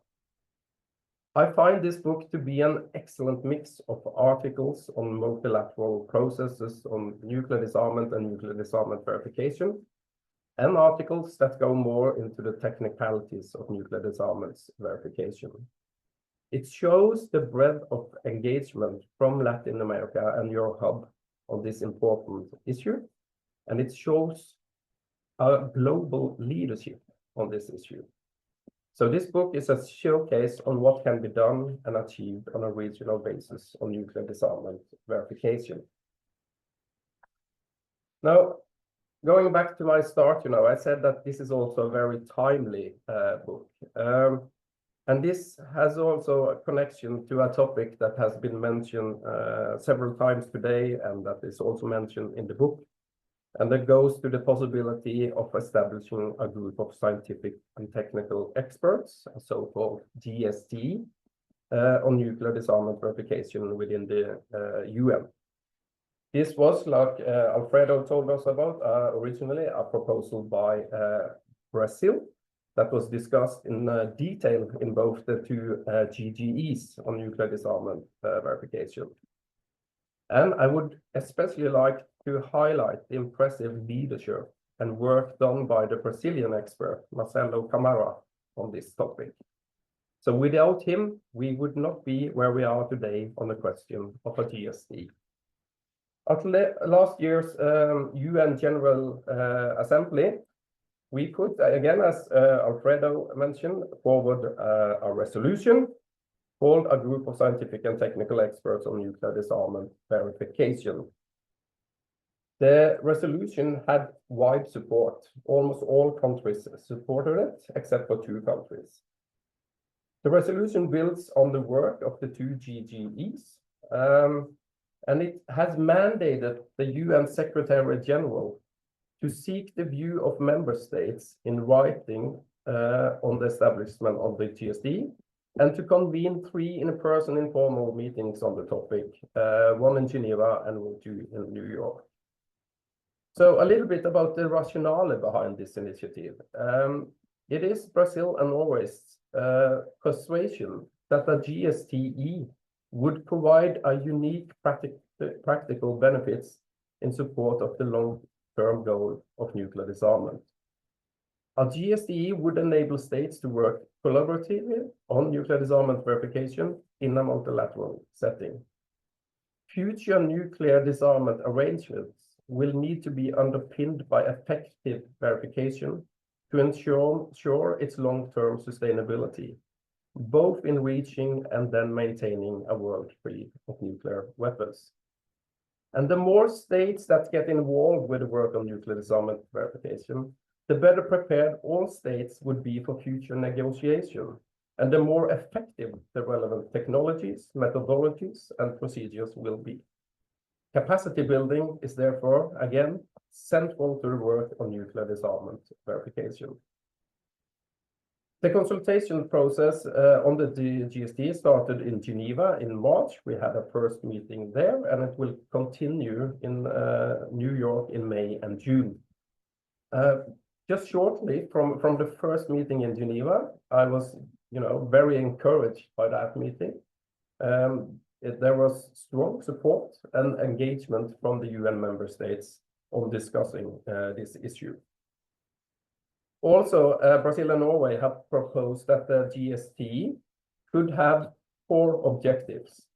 I find this book to be an excellent mix of articles on multilateral processes on nuclear disarmament and nuclear disarmament verification, and articles that go more into the technicalities of nuclear disarmament verification. It shows the breadth of engagement from Latin America and your hub on this important issue, and it shows a global leadership on this issue. So this book is a showcase on what can be done and achieved on a regional basis on nuclear disarmament verification. Now, going back to my start, I said that this is also a very timely book. And this has also a connection to a topic that has been mentioned several times today, and that is also mentioned in the book. And that goes to the possibility of establishing a group of scientific and technical experts, a so-called GST, on nuclear disarmament verification within the UN. This was, like Alfredo told us about, originally a proposal by Brazil that was discussed in detail in both the two GGEs on nuclear disarmament verification. And I would especially like to highlight the impressive leadership and work done by the Brazilian expert, Marcelo Camara, on this topic. So without him, we would not be where we are today on the question of a GST. At last year's UN General Assembly, we put, again, as Alfredo mentioned, forward a resolution called a group of scientific and technical experts on nuclear disarmament verification. The resolution had wide support. Almost all countries supported it, except for 2 countries. The resolution builds on the work of the 2 GGEs, and it has mandated the UN Secretary General to seek the view of member states in writing on the establishment of the GSD, and to convene 3 in-person informal meetings on the topic, 1 in Geneva and 2 in New York. So a little bit about the rationale behind this initiative. It is Brazil and Norway's persuasion that the GSTE would provide a unique practical benefits in support of the long-term goal of nuclear disarmament. A GSTE would enable states to work collaboratively on nuclear disarmament verification in a multilateral setting. Future nuclear disarmament arrangements will need to be underpinned by effective verification to ensure its long-term sustainability, both in reaching and then maintaining a world free of nuclear weapons. And the more states that get involved with the work on nuclear disarmament verification, the better prepared all states would be for future negotiation, and the more effective the relevant technologies, methodologies, and procedures will be. Capacity building is therefore, again, central to the work on nuclear disarmament verification. The consultation process on the GSD started in Geneva in March. We had a first meeting there, and it will continue in New York in May and June. Just shortly from the first meeting in Geneva, I was, very encouraged by that meeting. There was strong support and engagement from the UN member states on discussing this issue. Also, Brazil and Norway have proposed that the GST could have 4 objectives.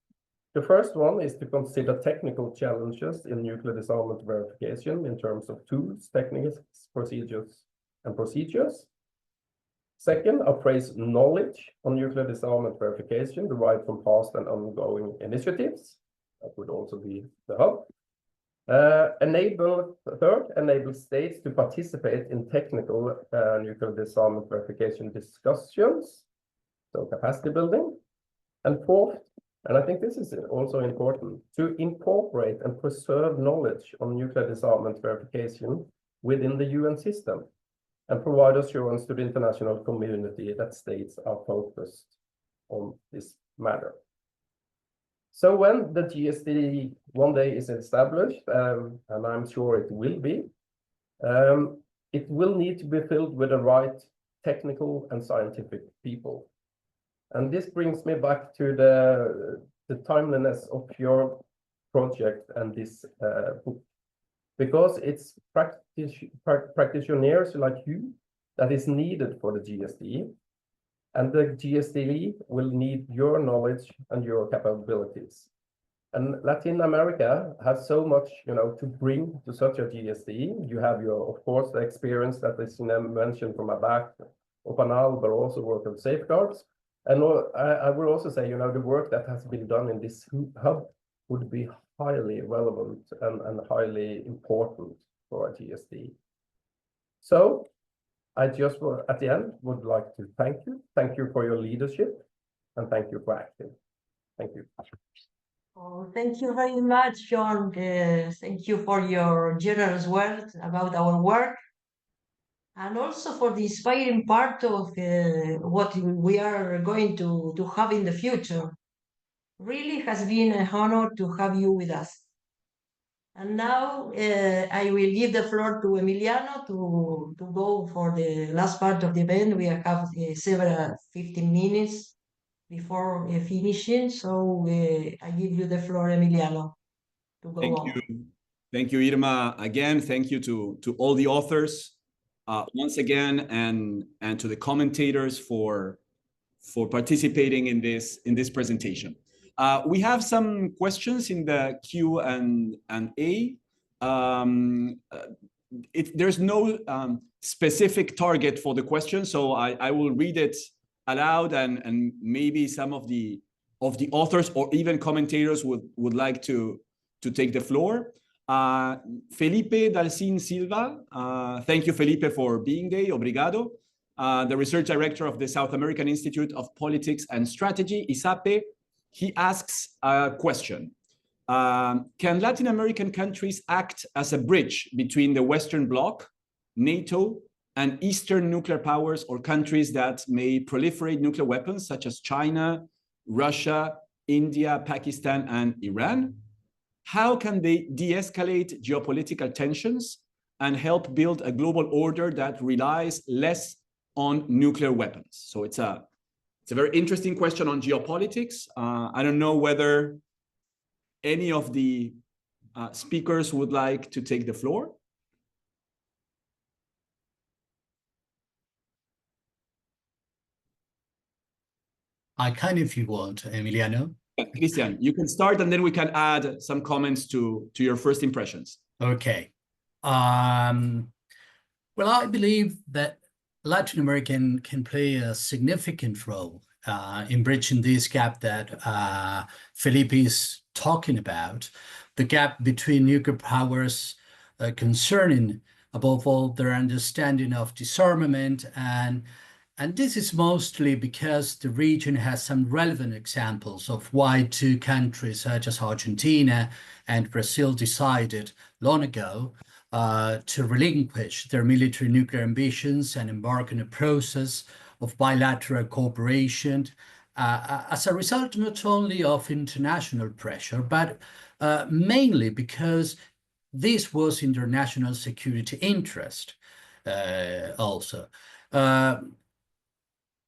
The first one is to consider technical challenges in nuclear disarmament verification in terms of tools, techniques, procedures. Second, appraise knowledge on nuclear disarmament verification derived from past and ongoing initiatives. That would also be the hub. Third, enable states to participate in technical nuclear disarmament verification discussions, so capacity building. And fourth, and I think this is also important, to incorporate and preserve knowledge on nuclear disarmament verification within the UN system, and provide assurance to the international community that states are focused on this matter. So when the GSD one day is established, and I'm sure it will be, it will need to be filled with the right technical and scientific people. And this brings me back to the timeliness of your project and this book, because it's practitioners like you that is needed for the GSD, and the GSD will need your knowledge and your capabilities. And Latin America has so much, to bring to such a GSD. You have of course, the experience that is mentioned from ABAC or PANAL, but also work on safeguards. And I will also say, the work that has been done in this hub would be highly relevant and highly important for a GSD. So I just, at the end, would like to thank you. Thank you for your leadership, and thank you for acting. Thank you. Oh, thank you very much, John. Thank you for your generous words about our work, and also for the inspiring part of what we are going to have in the future. Really has been an honor to have you with us. And now I will give the floor to Emiliano to go for the last part of the event. We have several 15 minutes before finishing. So I give you the floor, Emiliano, to go on. Thank you. Thank you, Irma. Again, thank you to all the authors once again, and to the commentators for participating in this presentation. We have some questions in the Q&A. There's no specific target for the question, so I will read it aloud, and maybe some of the the authors or even commentators would like to take the floor. Felipe Dalcin Silva, thank you, Felipe, for being there. Obrigado. The research director of the South American Institute of Politics and Strategy, ISAPE, he asks a question. Can Latin American countries act as a bridge between the Western Bloc, NATO, and Eastern nuclear powers or countries that may proliferate nuclear weapons, such as China, Russia, India, Pakistan, and Iran? How can they de-escalate geopolitical tensions and help build a global order that relies less on nuclear weapons? So it's a very interesting question on geopolitics. I don't know whether any of the speakers would like to take the floor. I can if you want, Emiliano. Christian, you can start and then we can add some comments to your first impressions. Okay. Well, I believe that Latin America can play a significant role in bridging this gap that Felipe is talking about, the gap between nuclear powers concerning, above all, their understanding of disarmament. And this is mostly because the region has some relevant examples of why two countries such as Argentina and Brazil decided long ago to relinquish their military nuclear ambitions and embark on a process of bilateral cooperation as a result not only of international pressure, but mainly because this was in their national security interest also.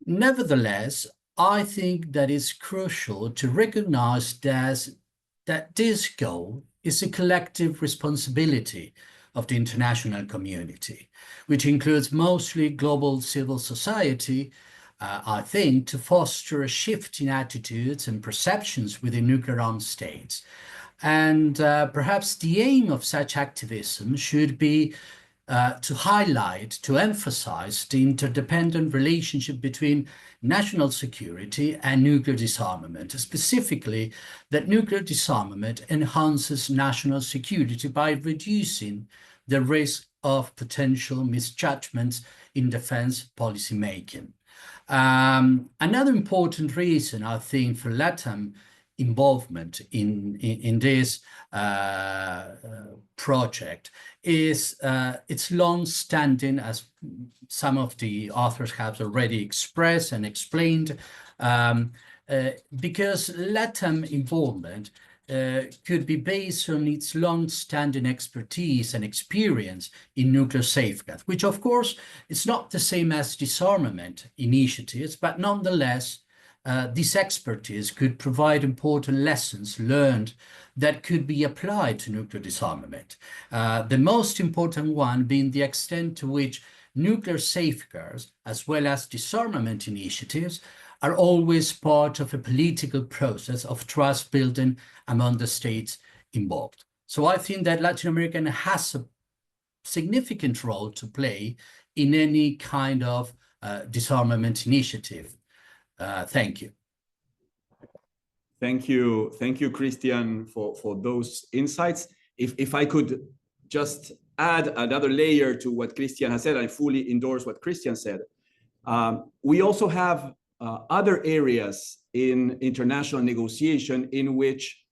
Nevertheless, I think that it's crucial to recognize that this goal is a collective responsibility of the international community, which includes mostly global civil society, I think, to foster a shift in attitudes and perceptions within nuclear-armed states. And perhaps the aim of such activism should be to highlight, to emphasize the interdependent relationship between national security and nuclear disarmament, specifically that nuclear disarmament enhances national security by reducing the risk of potential misjudgments in defense policy making. Another important reason, I think, for LATAM involvement in this project is its long-standing, as some of the authors have already expressed and explained, because LATAM involvement could be based on its long-standing expertise and experience in nuclear safeguards, which of course is not the same as disarmament initiatives, but nonetheless, this expertise could provide important lessons learned that could be applied to nuclear disarmament. The most important one being the extent to which nuclear safeguards, as well as disarmament initiatives, are always part of a political process of trust building among the states involved. So I think that Latin America has a significant role to play in any kind of disarmament initiative. Thank you. Thank you, Christian, for those insights. If I could just add another layer to what Christian has said, I fully endorse what Christian said. We also have other areas in international negotiation in which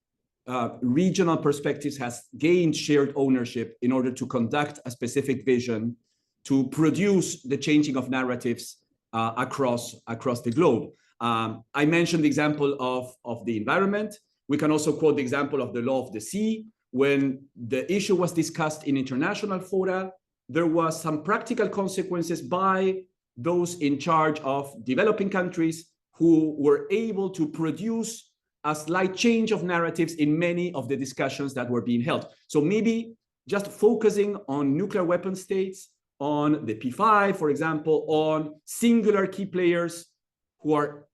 regional perspectives has gained shared ownership in order to conduct a specific vision to produce the changing of narratives across the globe. I mentioned the example of the environment. We can also quote the example of the law of the sea. When the issue was discussed in international fora, there was some practical consequences by those in charge of developing countries who were able to produce a slight change of narratives in many of the discussions that were being held. So maybe just focusing on nuclear weapon states, on the P5, for example, on singular key players who are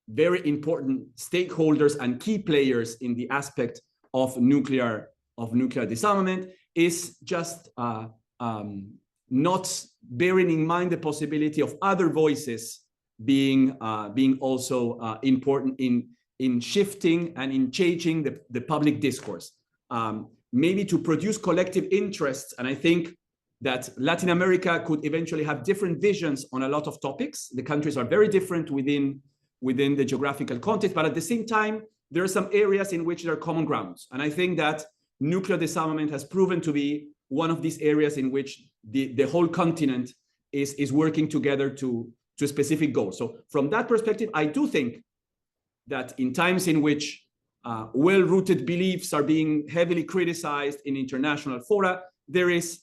very important stakeholders and key players in the aspect of nuclear disarmament is just not bearing in mind the possibility of other voices being also important in shifting and in changing the public discourse, maybe to produce collective interests. And I think that Latin America could eventually have different visions on a lot of topics. The countries are very different within the geographical context, but at the same time, there are some areas in which there are common grounds. And I think that nuclear disarmament has proven to be one of these areas in which the whole continent is working together to a specific goal. So from that perspective, I do think that in times in which well-rooted beliefs are being heavily criticized in international fora, there is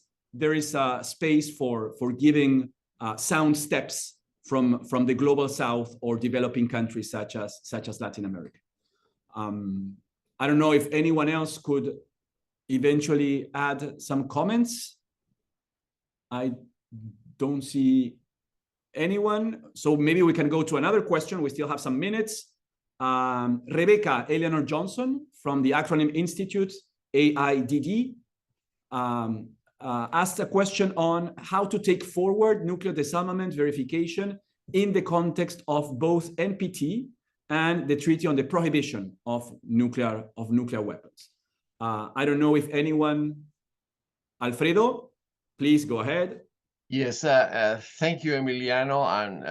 space for giving sound steps from the global south or developing countries such as Latin America. I don't know if anyone else could eventually add some comments. I don't see anyone, so maybe we can go to another question. We still have some minutes. Rebecca Eleanor Johnson from the Acronym Institute, AIDD, asked a question on how to take forward nuclear disarmament verification in the context of both NPT and the Treaty on the Prohibition of Nuclear Weapons. I don't know if anyone, Alfredo, please go ahead. Yes, thank you, Emiliano, and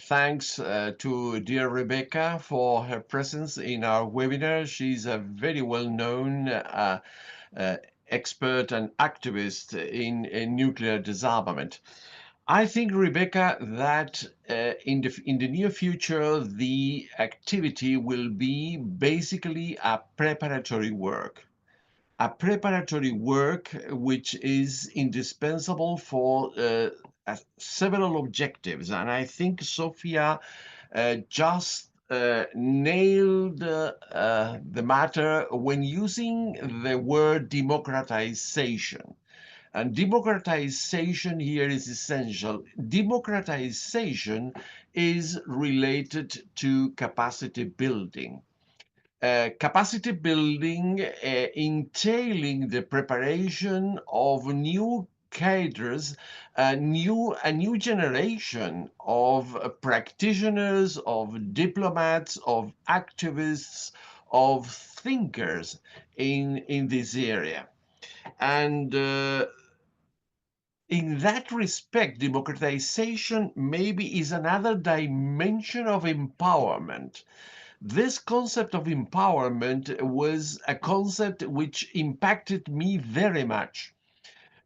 thanks to dear Rebecca for her presence in our webinar. She's a very well-known expert and activist in nuclear disarmament. I think, Rebecca, that in the near future, the activity will be basically a preparatory work. A preparatory work which is indispensable for several objectives. And I think Sophia just nailed the matter when using the word democratization. And democratization here is essential. Democratization is related to capacity building. Capacity building entailing the preparation of new cadres, a new generation of practitioners, of diplomats, of activists, of thinkers in this area. And in that respect, democratization maybe is another dimension of empowerment. This concept of empowerment was a concept which impacted me very much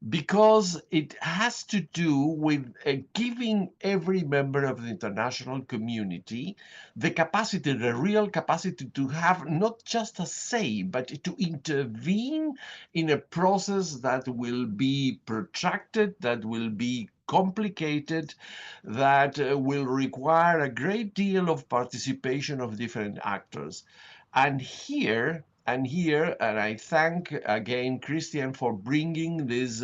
because it has to do with giving every member of the international community the capacity, the real capacity to have not just a say, but to intervene in a process that will be protracted, that will be complicated, that will require a great deal of participation of different actors. And I thank again Christian for bringing this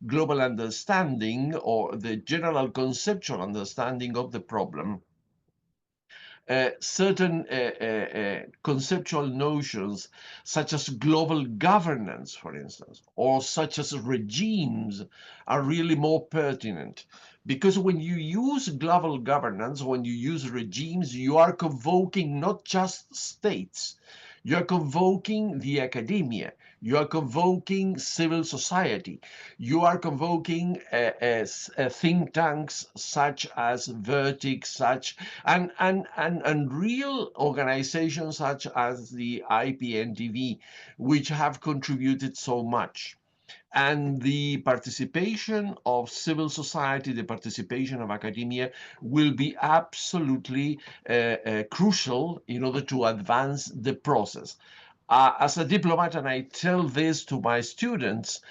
global understanding or the general conceptual understanding of the problem. Certain conceptual notions such as global governance, for instance, or such as regimes are really more pertinent. Because when you use global governance, when you use regimes, you are convoking not just states, you are convoking the academia, you are convoking civil society, you are convoking think tanks such as Vertic, and real organizations such as the IPNTV, which have contributed so much. And the participation of civil society, the participation of academia will be absolutely crucial in order to advance the process. As a diplomat, and I tell this to my students,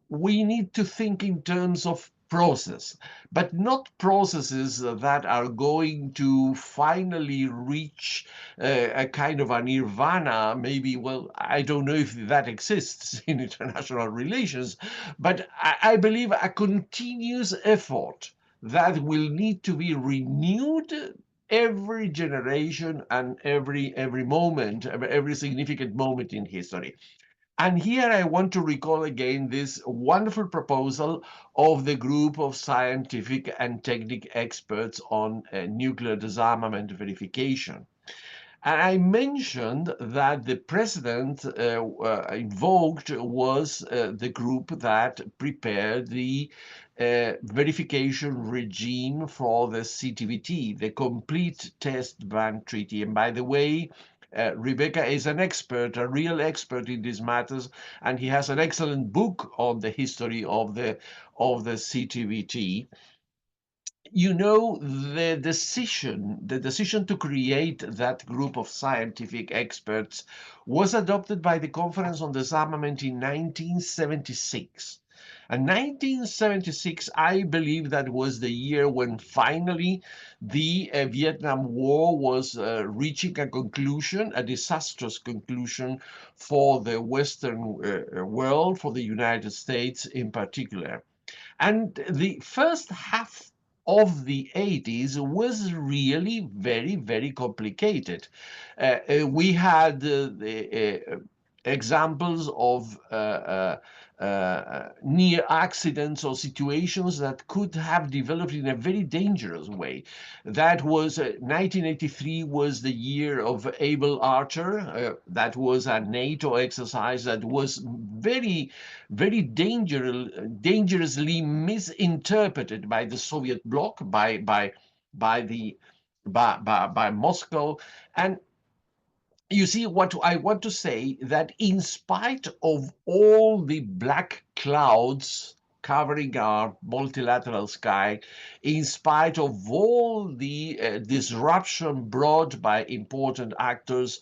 we need to think in terms of process, but not processes that are going to finally reach a kind of a nirvana. Maybe, well, I don't know if that exists in international relations, but I believe a continuous effort that will need to be renewed every generation and every moment, every significant moment in history. And here I want to recall again this wonderful proposal of the group of scientific and technical experts on nuclear disarmament verification. And I mentioned that the president invoked was the group that prepared the verification regime for the CTBT, the Complete Test Ban Treaty. And by the way, Rebecca is an expert, a real expert in these matters, and he has an excellent book on the history of the CTBT. You know, the decision to create that group of scientific experts was adopted by the Conference on Disarmament in 1976. And 1976, I believe that was the year when finally the Vietnam War was reaching a conclusion, a disastrous conclusion for the Western world, for the United States in particular. And the first half of the 80s was really very, very complicated. We had the examples of near accidents or situations that could have developed in a very dangerous way. That was 1983 was the year of Able Archer. That was a NATO exercise that was very, very dangerously misinterpreted by the Soviet bloc, by Moscow. And you see, what I want to say, that in spite of all the black clouds covering our multilateral sky, in spite of all the disruption brought by important actors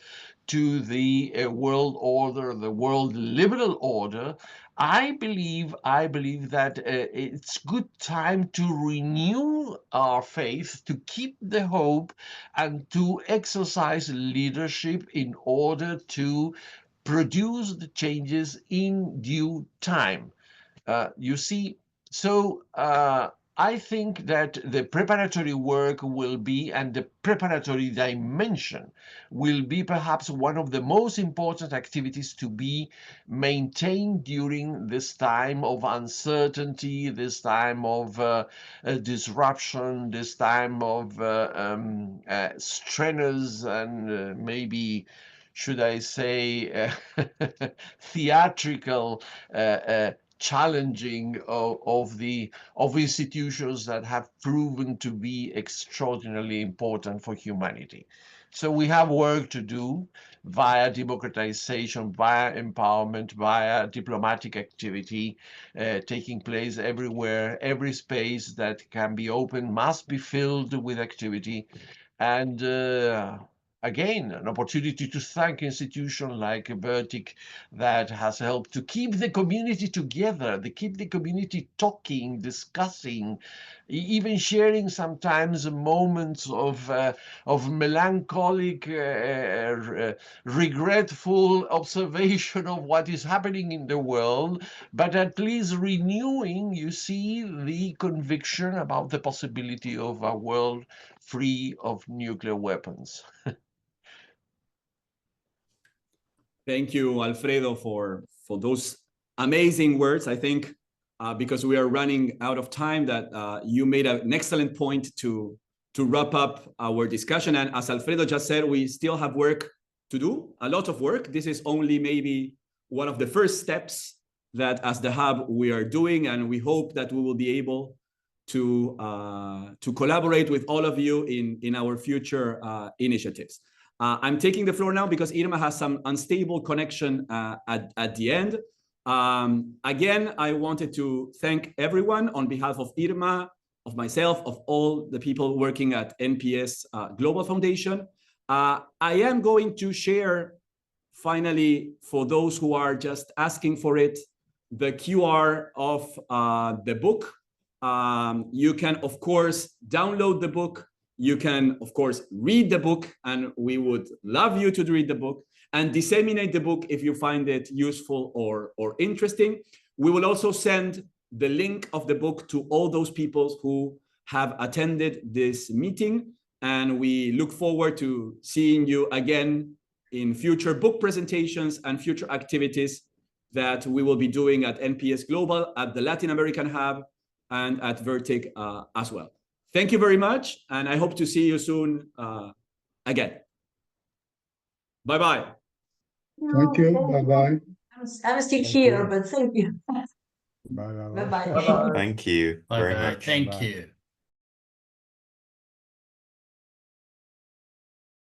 to the world order, the world liberal order, I believe that it's good time to renew our faith, to keep the hope, and to exercise leadership in order to produce the changes in due time. You see, so I think that the preparatory work will be, and the preparatory dimension will be perhaps one of the most important activities to be maintained during this time of uncertainty, this time of disruption, this time of strenuous and maybe, should I say, theatrical challenging of institutions that have proven to be extraordinarily important for humanity. So we have work to do via democratization, via empowerment, via diplomatic activity taking place everywhere. Every space that can be open must be filled with activity. And again, an opportunity to thank institutions like Vertic that has helped to keep the community together, to keep the community talking, discussing, even sharing sometimes moments of melancholic, regretful observation of what is happening in the world, but at least renewing, you see, the conviction about the possibility of a world free of nuclear weapons. Thank you, Alfredo, for those amazing words. I think because we are running out of time, that you made an excellent point to wrap up our discussion. And as Alfredo just said, we still have work to do, a lot of work. This is only maybe one of the first steps that as the Hub we are doing, and we hope that we will be able to collaborate with all of you in our future initiatives. I'm taking the floor now because Irma has some unstable connection at the end. Again, I wanted to thank everyone on behalf of Irma, of myself, of all the people working at NPS Global Foundation. I am going to share, finally, for those who are just asking for it, the QR of the book. You can, of course, download the book. You can, of course, read the book, and we would love you to read the book and disseminate the book if you find it useful or interesting. We will also send the link of the book to all those people who have attended this meeting, and we look forward to seeing you again in future book presentations and future activities that we will be doing at NPS Global, at the Latin American Hub, and at Vertic as well. Thank you very much, and I hope to see you soon again. Bye-bye. Thank you. Bye-bye. I'm still Thank here, you. but thank you. Bye bye. Bye-bye. Bye-bye. Thank you very Bye-bye. much. Thank Bye. you.